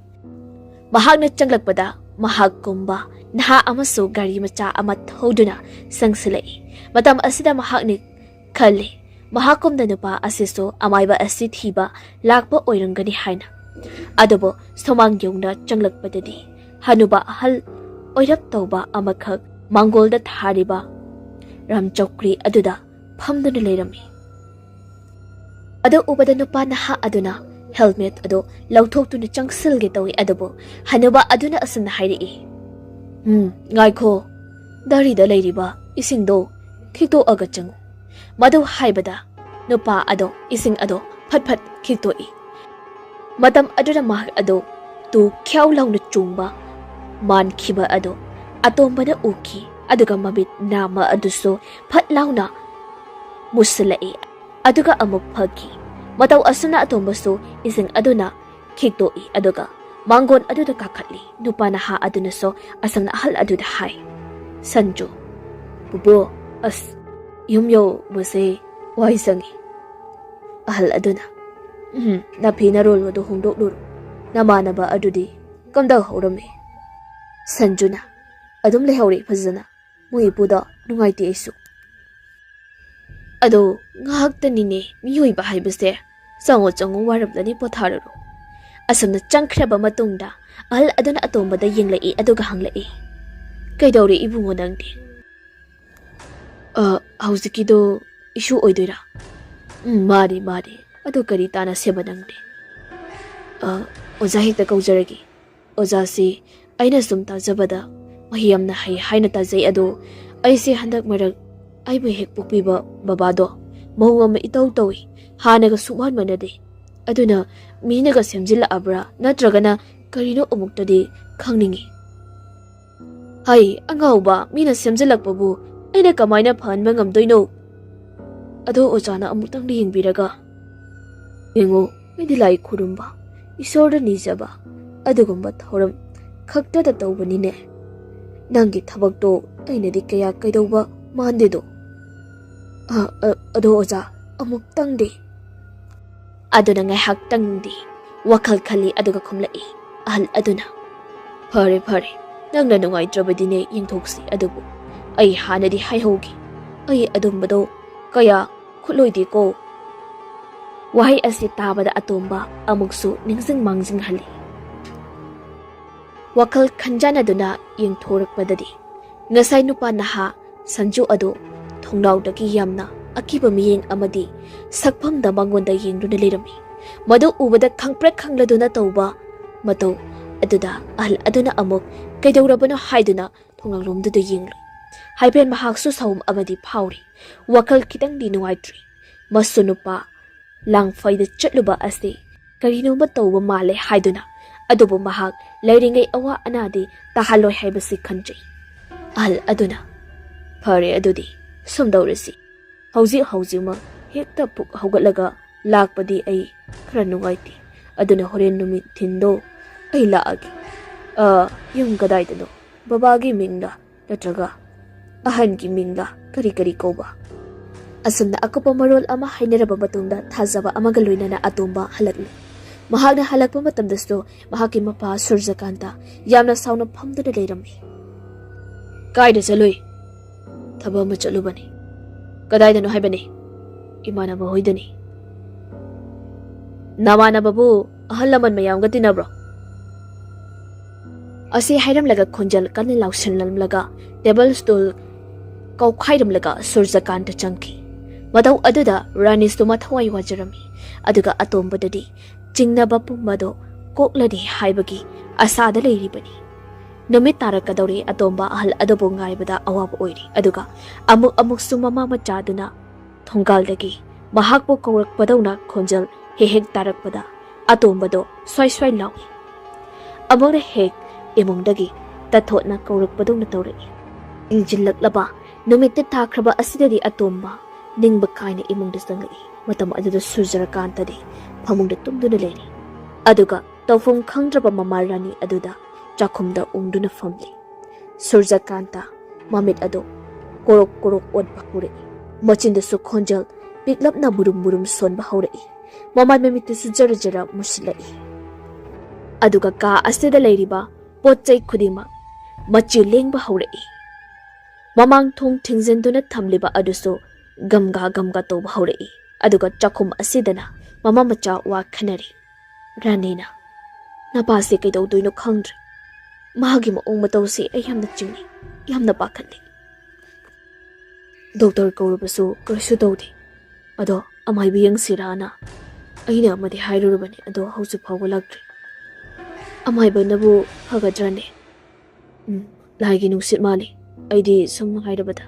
Mahakna changlakpada mahak kumba naha amaso gari macha ama thoduna sangsilai. Matam asida mahakni khali mahakumda nupa asiso amaiba asi thiba lakpa oirangani haina. Adobo somang yongna changlakpadadi hanuba ahal oirap tauba amakhak mangolda thariba ramchokri aduda famduna leirami. Ado ubada nupa naha aduna helmet ado lauthoktu changsilge tawi adobo hanuba aduna asana hairi. Ngaikho dari da leiriba isingdo khito aga changu. Madu haibada nupa ado ising ado phat khitoi. Matam aduna mahak ado tu khyau launa chungba man khiba ado atombana uki aduga mabit nama aduso phat launa musalai aduga amuk phagi. Mataw asuna atombaso ising aduna khitoi aduga mangon aduda kakhatli nupa na ha aduna so asang na ahal aduda hai. Sanjo bubo as yumyo mase waisangi ahal aduna na phina rol wado hongdok luru namanaba adudi kamda horame. Sanjuna adum lehori phajana mui puda nungaiti isu. Ado ngahaktanine miyoiba haibase sango chango warabdani pothararo. Asamna changkraba matungda ahal aduna atombada yenglai aduga hanglai. Kaidawri ibungo nangdi. Hauzikido isu oidoira. Mari ado kari tana seba nangdi. Oza hekta kauzaragi. Oza si aina sum tajabada mahiyamna haina thajei ado aise handak marak aibu hek pukpiba babado mawama itaw tawi hanaga suman manade aduna minaga semjila abra natragana karino umuktadi khangningi. Hai angauba mina semjilakpabu aina kamaina phanba ngamdoino. Ado ojana amutang yingbiraga yengo midi lai khurumba isorda nijaba adugumba thoram khakta tawbanine. Nangi thabakto ainadi kaya kaidawba mandedo. Ado oza amuktang de. Aduna ngahak tangdi wakal khali aduga khumlai ahal aduna. Phare nangna nungaitrabadine yingthoksi adubu ai hanadi haihogi ai adumbado kaya khutloidi ko. Wahai asi tabada atomba amuksu ningsing mangjing hali. Wakal khanjana duna yingthorakpadadi ngasai nupa naha sanju ado thongnawdagi yamna akiba miyeng amadi sakphamda mangonda yengduna leirami. Madu ubada khangprek khangladuna tawba mataw aduda ahal aduna amuk kaidawrabano haiduna thongnawlomduda yenglu. Haipen mahaksu sawum amadi phawri wakal kitangdi nungaitri. Masu nupa langfaida chatluba ase karinoma tawba male haiduna adubu mahak lairingai awa anadi tahaloi haibasi khanjai. Ahal aduna phare adudi somdawrisi hauji ma hekta puk haugatlaga lakpadi ai khara nungaiti aduna horen numit thindo ai laagi yum kadaidano babagi mingda natraga ahan ki mingda kari koba. Asumna akapa marol ama hainaraba matungda thajaba amaga loinana atomba halakli. Mahakna halakpa matamdasto mahaki mapa Surjakanta yamna sauna phamduna leirami. Kaida chaloi thaba ma chalubani kadaidano haibani imanaba hoidani. Namanababu ahal Laman mayamga tinabro. Asi hairamlaga khonjal kanni lausanlamlaga table stool kaukhaidamlaga Surjakanta changki. Mataw aduda ranistuma thawai wajarami aduga atombadadi chingnaba pumbado kokladi haibagi asada leiribani. Numit tarakadawri atomba ahal adobo ngaibada awaba oiri aduga amuk sumama machaduna thongaldagi mahakpo kaurakpadawna khonjal hehek tarakpada atombado swai lawi. Amokna hek imongdagi tathotna kaurakpadawna tawri. Injillaklaba numitte thakraba asidadi atomba ꯅꯤꯡꯕ ꯀꯥꯏꯅ ꯏꯃꯨꯡꯗ ꯆꯪꯂꯛꯏ ꯃꯇꯝ ꯑꯗꯨꯗ ꯁꯨꯔꯖꯔꯀꯥꯟꯇꯗꯤ ꯐꯃꯨꯡꯗ ꯇꯨꯝꯗꯨꯅ ꯂꯩꯔꯤ ꯑꯗꯨꯒ ꯇꯧꯐꯝ ꯈꯪꯗ꯭ꯔꯕ ꯃꯃꯥ ꯔꯥꯅꯤ ꯑꯗꯨꯗ ꯆꯥꯛꯈꯨꯝꯗ ꯎꯪꯗꯨꯅ ꯐꯝꯂꯤ ꯁꯨꯔꯖꯀꯥꯟꯇ ꯃꯃꯤꯠ ꯑꯗꯣ ꯀꯣꯔꯣꯛ ꯀꯣꯔꯣꯛ ꯑꯣꯠꯄ ꯍꯧꯔꯛꯏ ꯃꯆꯤꯟꯗꯁꯨ ꯈꯣꯟꯖꯦꯜ ꯄꯤꯛꯂꯞꯅ ꯃꯨꯔꯨꯝ ꯃꯨꯔꯨꯝ ꯁꯣꯟꯕ ꯍꯧꯔꯛꯏ ꯃꯃꯥꯏ ꯃꯃꯤꯠꯇꯨꯁꯨ ꯖꯔ ꯖꯔ ꯃꯨꯁꯤꯜꯂꯛꯏ ꯑꯗꯨꯒ ꯀꯥ ꯑꯁꯤꯗ ꯂꯩꯔꯤꯕ ꯄꯣꯠꯆꯩ ꯈꯨꯗꯤꯡꯃꯛ ꯃꯆꯤ ꯂꯦꯡꯕ ꯍꯧꯔꯛꯏ ꯃꯃꯥꯡ ꯊꯣꯡ ꯊꯤꯡꯖꯤꯟꯗꯨꯅ ꯊꯝꯂꯤꯕ ꯑꯗꯨꯁꯨ ꯒꯝꯒꯥ ꯇꯧꯕ ꯍꯧꯔꯛꯏ ꯑꯗꯨꯒ ꯆꯥꯛꯈꯨꯝ ꯑꯁꯤꯗꯅ ꯃꯃꯥ ꯃꯆꯥ ꯋꯥ ꯈꯟꯅꯔꯤ ꯔꯥꯅꯤꯅ ꯅꯄꯥꯁꯦ ꯀꯩꯗꯧꯗꯣꯏꯅꯣ ꯈꯪꯗ꯭ꯔꯦ ꯃꯥꯒꯤ ꯃꯑꯣꯡ ꯃꯇꯧꯁꯦ ꯑꯩ ꯌꯥꯝꯅ ꯆꯤꯡꯅꯩ ꯌꯥꯝꯅ ꯄꯥꯈꯠꯂꯤ ꯗꯣꯛꯇꯔ ꯀꯧꯔꯕꯁꯨ ꯀꯔꯤꯁꯨ ꯇꯧꯗꯦ ꯑꯗꯣ ꯑꯃꯥꯏꯕ ꯌꯦꯡꯁꯤꯔꯥꯅ ꯑꯩꯅ ꯑꯃꯗꯤ ꯍꯥꯏꯔꯨꯔꯕꯅꯤ ꯑꯗꯣ ꯍꯧꯖꯤꯛ ꯐꯥꯎꯕ ꯂꯥꯛꯇ꯭ꯔꯤ ꯑꯃꯥꯏꯕꯅꯕꯨ ꯐꯒꯗ꯭ꯔꯅꯦ ꯂꯥꯏꯒꯤ ꯅꯨꯡꯁꯤꯠ ꯃꯥꯜꯂꯤ ꯑꯩꯗꯤ ꯁꯨꯝ ꯍꯥꯏꯔꯕꯗ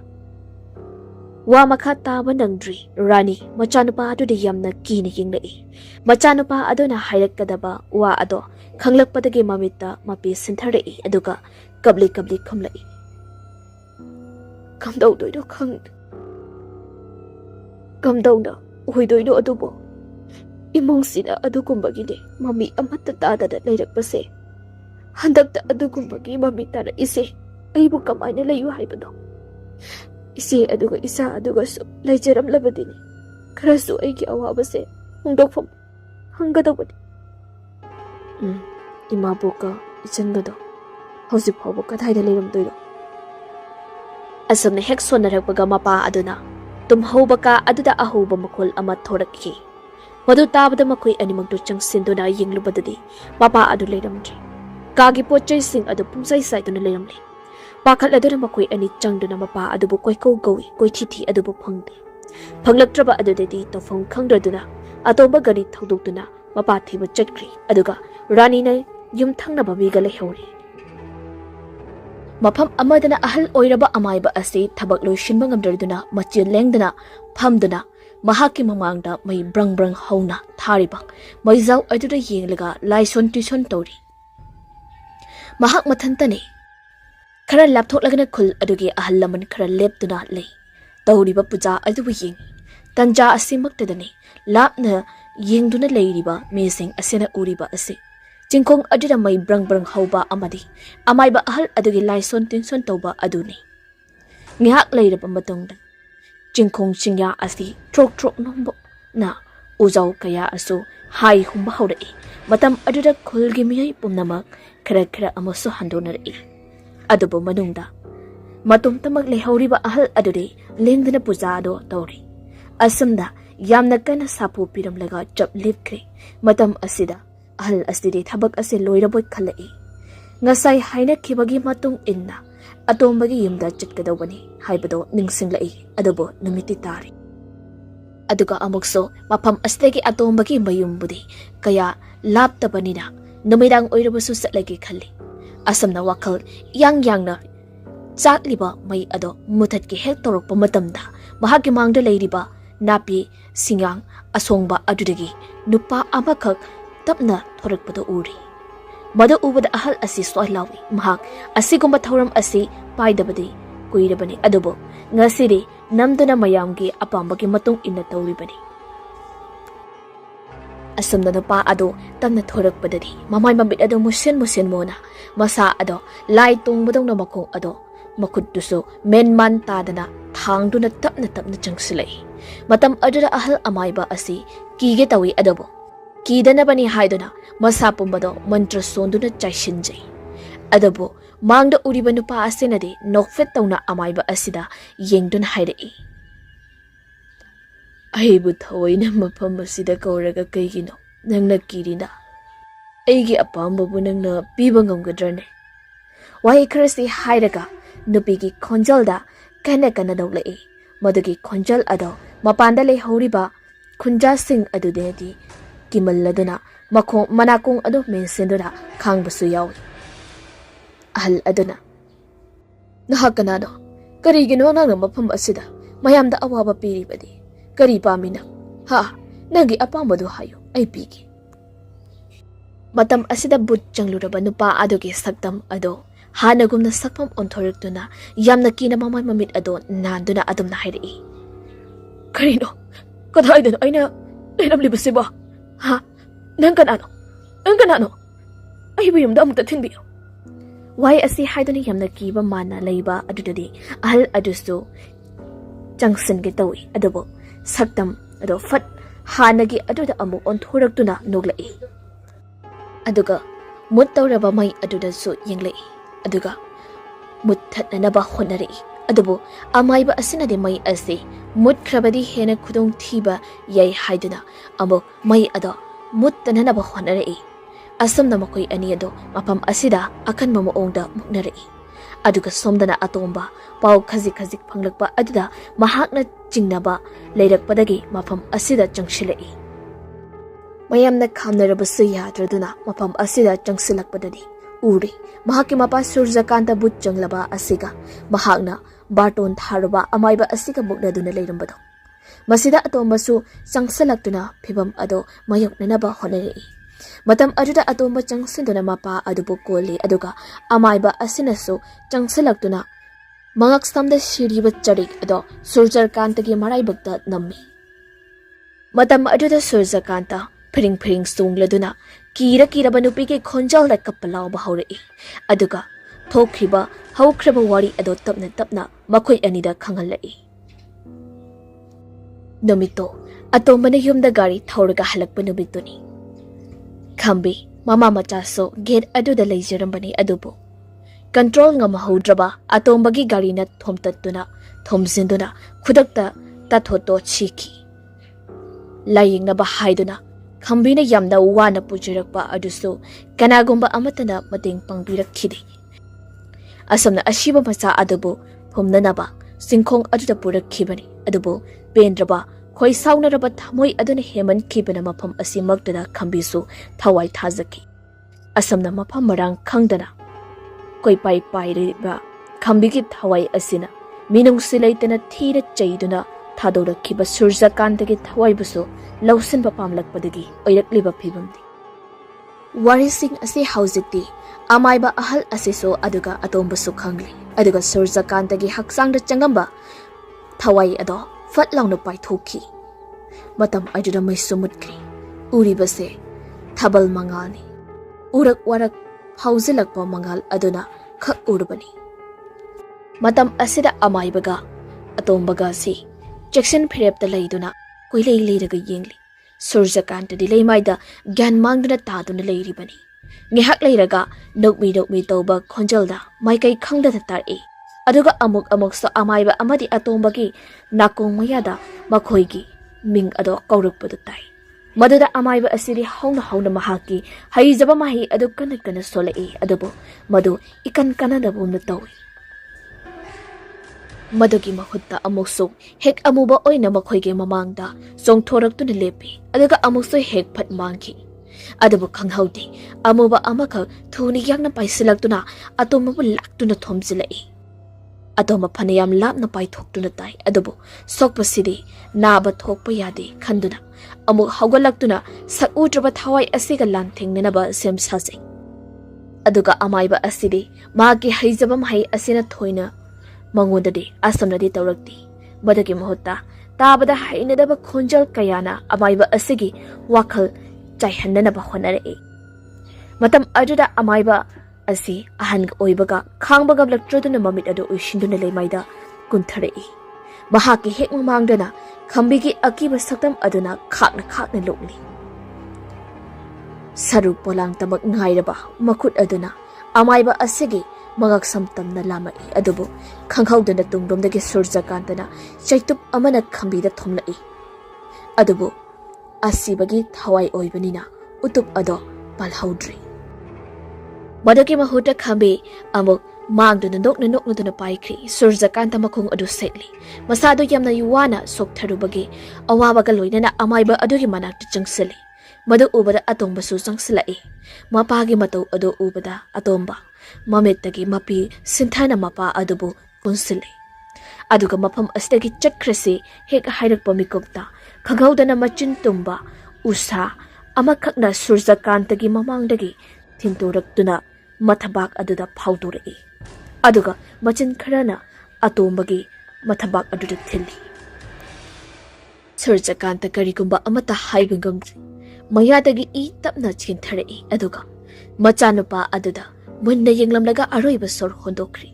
ꯋꯥ ꯃꯈꯥ ꯇꯥꯕ ꯅꯪꯗ꯭ꯔꯤ ꯔꯥꯅꯤ ꯃꯆꯥꯅꯨꯄꯥ ꯑꯗꯨꯗ ꯌꯥꯝꯅ ꯀꯤꯅ ꯌꯦꯡꯂꯛꯏ ꯃꯆꯥꯅꯨꯄꯥ ꯑꯗꯨꯅ ꯍꯥꯏꯔꯛꯀꯗꯕ ꯋꯥ ꯑꯗꯣ ꯈꯪꯂꯛꯄꯗꯒꯤ ꯃꯃꯤꯠꯇ ꯃꯄꯤ ꯁꯤꯟꯊꯔꯛꯏ ꯑꯗꯨꯒ ꯀꯞꯂꯤ ꯀꯞꯂꯤ ꯈꯨꯝꯂꯛꯏ ꯀꯝꯗꯧꯗꯣꯏꯅꯣ ꯈꯪꯗꯦ ꯀꯝꯗꯧꯅ ꯑꯣꯏꯗꯣꯏꯅꯣ ꯑꯗꯨꯕꯨ ꯏꯃꯨꯡꯁꯤꯗ ꯑꯗꯨꯒꯨꯝꯕꯒꯤꯅꯦ ꯃꯃꯤ ꯑꯃꯠꯇ ꯇꯥꯗꯅ ꯂꯩꯔꯛꯄꯁꯦ ꯍꯟꯗꯛꯇ ꯑꯗꯨꯒꯨꯝꯕꯒꯤ ꯃꯃꯤ ꯇꯥꯔꯛꯏꯁꯦ ꯑꯩꯕꯨ ꯀꯃꯥꯏꯅ ꯂꯩꯌꯨ ꯍꯥꯏꯕꯅꯣ ꯏꯆꯦ ꯑꯗꯨꯒ ꯏꯆꯥ ꯑꯗꯨꯒꯁꯨ ꯂꯩꯖꯔꯝꯂꯕꯗꯤꯅꯤ ꯈꯔꯁꯨ ꯑꯩꯒꯤ ꯑꯋꯥꯕꯁꯦ ꯍꯣꯡꯗꯣꯛꯐꯝ ꯍꯪꯒꯗꯧꯕꯅꯤ ꯏꯃꯥꯕꯣꯛꯀ ꯏꯆꯟꯒꯗꯣ ꯍꯧꯖꯤꯛ ꯐꯥꯎꯕ ꯀꯗꯥꯏꯗ ꯂꯩꯔꯝꯗꯣꯏꯅꯣ ꯑꯁꯨꯝꯅ ꯍꯦꯛ ꯁꯣꯟꯅꯔꯛꯄꯒ ꯃꯄꯥ ꯑꯗꯨꯅ ꯇꯨꯝꯍꯧꯕ ꯀꯥ ꯑꯗꯨꯗ ꯑꯍꯧꯕ ꯃꯈꯣꯜ ꯑꯃ ꯊꯣꯔꯛꯈꯤ ꯃꯗꯨ ꯇꯥꯕꯗ ꯃꯈꯣꯏ ꯑꯅꯤꯃꯛꯇꯨ ꯆꯪꯁꯤꯟꯗꯨꯅ ꯌꯦꯡꯂꯨꯕꯗꯗꯤ ꯃꯄꯥ ꯑꯗꯨ ꯂꯩꯔꯝꯗ꯭ꯔꯦ ꯀꯥꯒꯤ ꯄꯣꯠꯆꯩꯁꯤꯡ ꯑꯗꯨ ꯄꯨꯡꯆꯥꯏ ꯆꯥꯏꯗꯨꯅ ꯂꯩꯔꯝꯂꯦ ꯄꯥꯈꯠꯂꯗꯨꯅ ꯃꯈꯣꯏ ꯑꯅꯤ ꯆꯪꯗꯨꯅ ꯃꯄꯥ ꯑꯗꯨꯕꯨ ꯀꯣꯏꯀꯧ ꯀꯧꯏ ꯀꯣꯏꯊꯤ ꯑꯗꯨꯕꯨ ꯐꯪꯗꯦ ꯐꯪꯂꯛꯇ꯭ꯔꯕ ꯑꯗꯨꯗꯗꯤ ꯇꯧꯐꯝ ꯈꯪꯗ꯭ꯔꯗꯨꯅ ꯑꯇꯣꯞꯄ ꯒꯥꯔꯤ ꯊꯧꯗꯣꯛꯇꯨꯅ ꯃꯄꯥ ꯊꯤꯕ ꯆꯠꯈ꯭ꯔꯤ ꯑꯗꯨꯒ ꯔꯥꯅꯤꯅ ꯌꯨꯝꯊꯪꯅꯕ ꯃꯤꯒ ꯂꯩꯍꯧꯔꯤ ꯃꯐꯝ ꯑꯃꯗꯅ ꯑꯍꯜ ꯑꯣꯏꯔꯕ ꯑꯃꯥꯏꯕ ꯑꯁꯤ ꯊꯕꯛ ꯂꯣꯏꯁꯤꯟꯕ ꯉꯝꯗ꯭ꯔꯗꯨꯅ ꯃꯆꯤꯟ ꯂꯦꯡꯗꯅ ꯐꯝꯗꯨꯅ ꯃꯍꯥꯛꯀꯤ ꯃꯃꯥꯡꯗ ꯃꯩ ꯕ꯭ꯔꯪ ꯕ꯭ꯔꯪ ꯍꯧꯅ ꯊꯥꯔꯤꯕ ꯃꯩꯖꯥꯎ ꯑꯗꯨꯗ ꯌꯦꯡꯂꯒ ꯂꯥꯏꯁꯣꯟ ꯇꯨꯏꯁꯣꯟ ꯇꯧꯔꯤ ꯃꯍꯥꯛ ꯃꯊꯟꯇꯅꯤ खरा लापथोक्लगना खुल अदुगे अहल लमन खरा लेप्तुना ले तौरिबा पूजा अदुबु येंगी तंजा असिमक्तदने लापना येंगदुना लेरिबा मेसिंग असेना उरिबा असे चिंखोंग अदुदा मै ब्रंग ब्रंग हौबा अमदि अमाइबा अहल अदुगे लाइसोन तिनसोन तौबा अदुने ngiak leiraba matungda चिंखोंग चिंया असि ट्रोक ट्रोक नोंबो ना उजाउ कया असु हाई हुंबा हौरई मतम अदुदा खुलगी मियै पुमनमक खरा खरा अमसु हंदोनरई अदुबु मनुंगदा मतुम तमक लेहौरिबा अहल अदुदे लेंगदना पूजादो तौरी असमदा यामना कना सापु पिरमलगा चप लिपख्रे मतम असिदा अहल असिदे थबक असे लोइरबोय खलई ngasai haina khibagi matung inna atombagi yumda chitkadawani haibado ningsinglai adobo numiti tari aduga amukso mafam astegi atombagi mayumbudi kaya laptabanina numidang oirabusu satlagi khalli asamna wakal yang na chakliba mai ado mutat ki hek torokpa matamda mahagi mangda leiriba napi singang asongba adudagi nupa amakak tapna thorakpado uri madu ubada ahal asi soilawi mahak asigumba thoram asi paidabadi kuirabani adobo ngasiri namduna mayamgi apambagi matung inna tawribani asumna nupa ado tamna thorakpadadi mamai mambit ado musin mona masa ado lai tungbadong na makong ado makudduso menman tadana thangduna tapna changsilai matam adura ahal amaiba asi kige tawi adobo kidanabani haiduna masa pumbado mantra sonduna chaishinjai adabo mangda uriba nupa asinadi nokfet tawna amaiba asida yengduna haidai aibu thawaina mafam asida kauraga kaigino nangna kirina aigi apambabu nangna piba ngamgadrane wai kharasi hairaga nupigi khonjalda kana dawlai madugi khonjal ado mapanda le horiba khunja sing adudedi kimalladuna makong manakong ado mensenduna khangbasu yawi ahal aduna nahakanado karigino nangna mafam asida mayamda awaba piribadi kari pamina ha nagi apambadu hayo ai pigi matam asida but changluraba nupa adoge saktam ado hanagumna sakpam onthoriktuna yamna kina mamai mamit ado nanduna adumna hairi Karino? Kadhaidano aina leiramlibasiba? Ha? Nang kanano? Nang kanano? Ay ba yung damang tatinbiyo? Why asi haidani yamna kiba mana leiba adudadi ahal adusu jangsin gitawi adobo saktam ado fat hanagi aduda amu onthoraktuna noglai aduga muttawraba mai aduda su yenglai aduga muthatnanaba honari adubo amaiba asinade mai ase mutkrabadi hena khudong thiba yai haiduna amu mai ado muttananaba honari asomna makoi ani ado mapam asida akan mamoongda muknarai aduga somdana atomba pau khazik phanglakpa aduda mahakna jingnaba leirakpadagi mapam asida jangshilai mayamna khamnarabasu yadraduna mapam asida jangsilakpadadi uri mahaki mapa surjakanta but janglaba asiga mahakna barton tharaba amaiba asiga muknaduna leirambado masida atombasu jangsalakduna phibam ado mayoknanaba honari matam aduda atomba changsinduna mapa adubu koli aduga amaiba asinasu changsilaktuna mangak samda shiriba charik ado surjarkantagi maraibakta nammi matam aduda surjarkanta phiring sungladuna kira banupige khonjal da kapalaw bahawri aduga thokriba hawkraba wari ado tapna makhoi anida khangalai nomito atombana yumda gari thauraga halakpa numituni Kambi, mama machaso gate aduda leijarambani adubu. Control nga mahaudraba atombagi gari na thomtatuna, thomzinduna, khudakta tathoto chiki. Laying na bahayduna, kambi na yamna wana pujirakpa aduso, kanagumba amatana mating pangbirakidi. Asam na ashiba macha adubu, thomnanaba, singkong aduda purakibani, adubu, bendraba, Koi sauna raba thamoi aduna heman kibana mafam asi magdana khambisu thawai thazaki asamna mafam marang khangdana koi pai riba khambigi thawai asina minung silaitana thira chaiduna thadora khiba surja kandagi thawai busu lausin ba pamlakpadagi oirakliba phibamdi wari sing asi hauzikti amaiba ahal asiso aduga atombasu khangli aduga surja kandagi haksangda changamba thawai ado fat launa pai thoki matam ajuda mai sumutkri uri base thabal mangani urak warak hauzilakpa mangal aduna khak urbani matam asida amai baga atombaga si jackson phirepta leiduna koilei leiraga yengli surjakanta di leimaida gyan mangduna taduna leiribani ngehak leiraga nokmi toba khonjalda maikai khangda tari aduga amuk so amaiba amadi atombagi nakong mayada makhoigi ming ado kaurakpadu tai maduda amaiba asiri hauna mahaki haijaba mahi adu kana solai adubo madu ikan da bumna tawi madugi mahutta amukso hek amuba oina makhoige mamangda songthoraktuna lepi aduga amukso hek phat mangki adubu khanghaudi amuba amaka thuni yakna paisilaktuna atomabu laktuna thomjilai Atoma panayam lapna pai thoktuna tai adubu sokpasidi naba thokpa yade khanduna amuk hawgalaktuna sakutraba thawai asiga lanthengnaba sem sase aduga amaiba asidi magi haijabam hai asina thoina mangodade asamnadi tawrakti badagi mohota tabada hainadaba khonjal kayana amaiba asigi wakhal chaihannaba honare matam ajuda amaiba asi ahan oibaga khangbaga blaktroduna mamit adu uishinduna leimaida kunthari mahaki hek mamangdana khambigi akiba saktam aduna khakna lokni saru polang tamak ngairaba makut aduna amaiba asigi magak samtamna lamai adubu khanghaudana tungdomdagi surjakantana chaitup amana khambida thomnai adubu asibagi thawai oibanina utup ado palhaudri Madaki mahuta khambi amuk mangduna nokna paikri surjakanta makhung adu setli masado yamna yuwana soktharubagi awabaga loinana amaiba adugi manakta changsili madu ubada atomba su changsilai mapagi matau adu ubada atomba mamettagi mapi sinthana mapa adubu kunsili aduga mafam asdagi chakkrasi hek hairakpa mikokta khanghaudana machin tumba usa amakhakna surjakantagi mamangdagi thintoraktuna mathabak aduda phaudurai aduga machin kharana atombagi mathabak aduda thilli Surjakanta karigumba amata haiba ngamdri. Mayadagi I tapna chinthara'i aduga machanupa aduda munna yenglamlaga aroiba sor hondokri.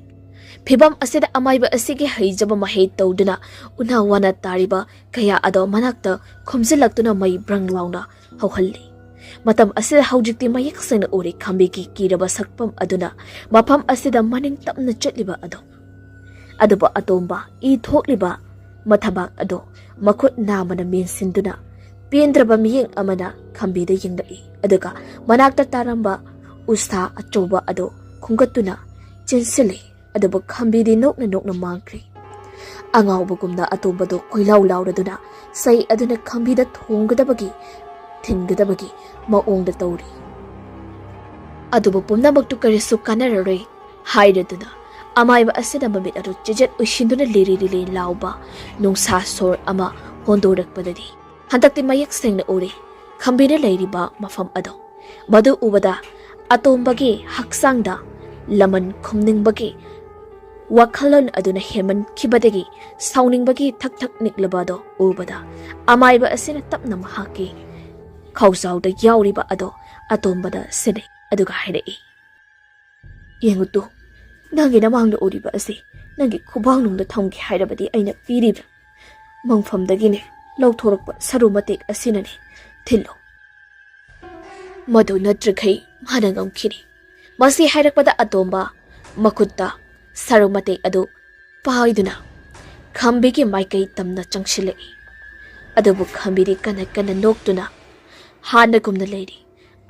Phibam asida amaiba asigi haijaba mahei tawduna una wana tariba kaya ado manakta khumjilaktuna mai branglauna hauhalli. Matam asida haujikti mayek sena uri khambigi kiraba sakpam aduna mafam asida maning tapna chatliba ado. Aduba atomba I thokliba mathabak ado makut namana mensinduna Pendraba miyeng amana khambida yengla'i aduga manakta taramba usta achoba ado khungatuna chinsili aduba khambidi nokna mangkri angawbagumna atobado koilaw lawraduna sai aduna khambida thonggadabagi thingadabagi maongda tawri aduba pumnamaktu karisu kanarare hairaduna amaiba asida mamit adu chijet ushinduna liri lawba nungsa sor ama hondorakpadadi Hantakti mayak sengna uri khambina leiriba mafam ado madu ubada atombagi haksangda laman khumningbagi wakhalon aduna heman khibadagi sauningbagi thak niklabado ubada amaiba asina tapna mahaki khawsawda yauriba ado atombada sene aduga hairei yengutu nangi namangda uriba asi nangi khubangnungda thamgi hairabadi aina piribra mangfamdagine Lauthorokpa saru matek asinani thillo madu natrakhai manangam khiri masi hairakpada atomba makutta saru matek adu paiduna khambigi maikai tamna changshile adubu khambiri kana noktuna hanagumna leiri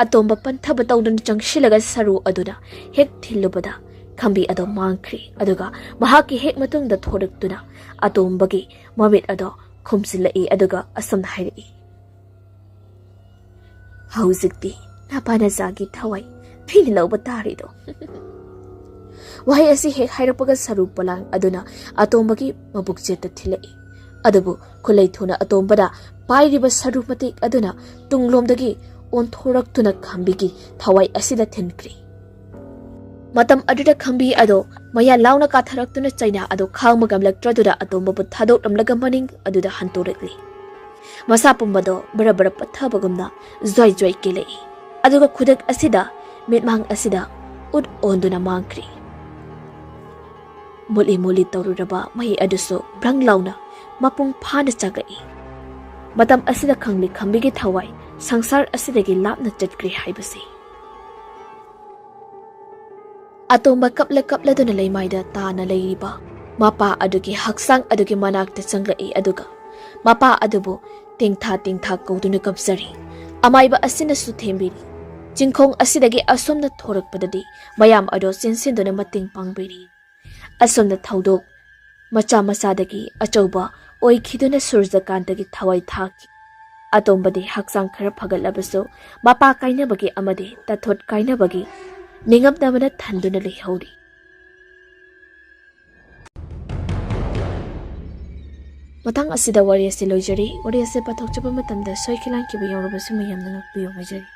atomba panthaba tawduna changshilaga saru aduna hek thillubada khambi ado mangkhri aduga mahaki hek matungda thoraktuna atombagi mabit ado khumsilai aduga asam hairi hauzikti napana zagi thawai phini lawba tarido wahai asi hek hairapaga saru palang aduna atombagi mabukjeta thilai adubu khulai thuna atombada pairiba saru matik aduna tunglomdagi onthoraktuna khambigi thawai asida thinkri matam aduda khambi ado maya launa katharaktuna chaina ado khangmagam laktradura atomba bu thadok ramlaga maning aduda hantorekli masa pumbado barabara pathabagumna joy kelei aduga khudak asida mitmang asida ud onduna mangkri muli tawruraba mai aduso brang launa mapung phana chagai matam asida khangli khambigi thawai sangsar asidagi lapna chatkri haibasi Atomba kapla duna leimaida taana leiriba mapa adugi haksang adugi manakta changlai aduga mapa adubu tingtha kauduna kapsari amaiba asina su thembiri jingkhong asidagi asomna thorakpadadi mayam ado sinsinduna mating pangbiri asomna thaudok macha dagi oikhiduna surjakantagi thawai thaki atombadi haksang khara phagalabaso mapa kainabagi amadi tathot kainabagi Ningabdamana thanduna lehauri matang asida wari ase loijari wari ase pathokchaba matamda soikilan kiba yawrabasu mayamna ngakpiyo ngajari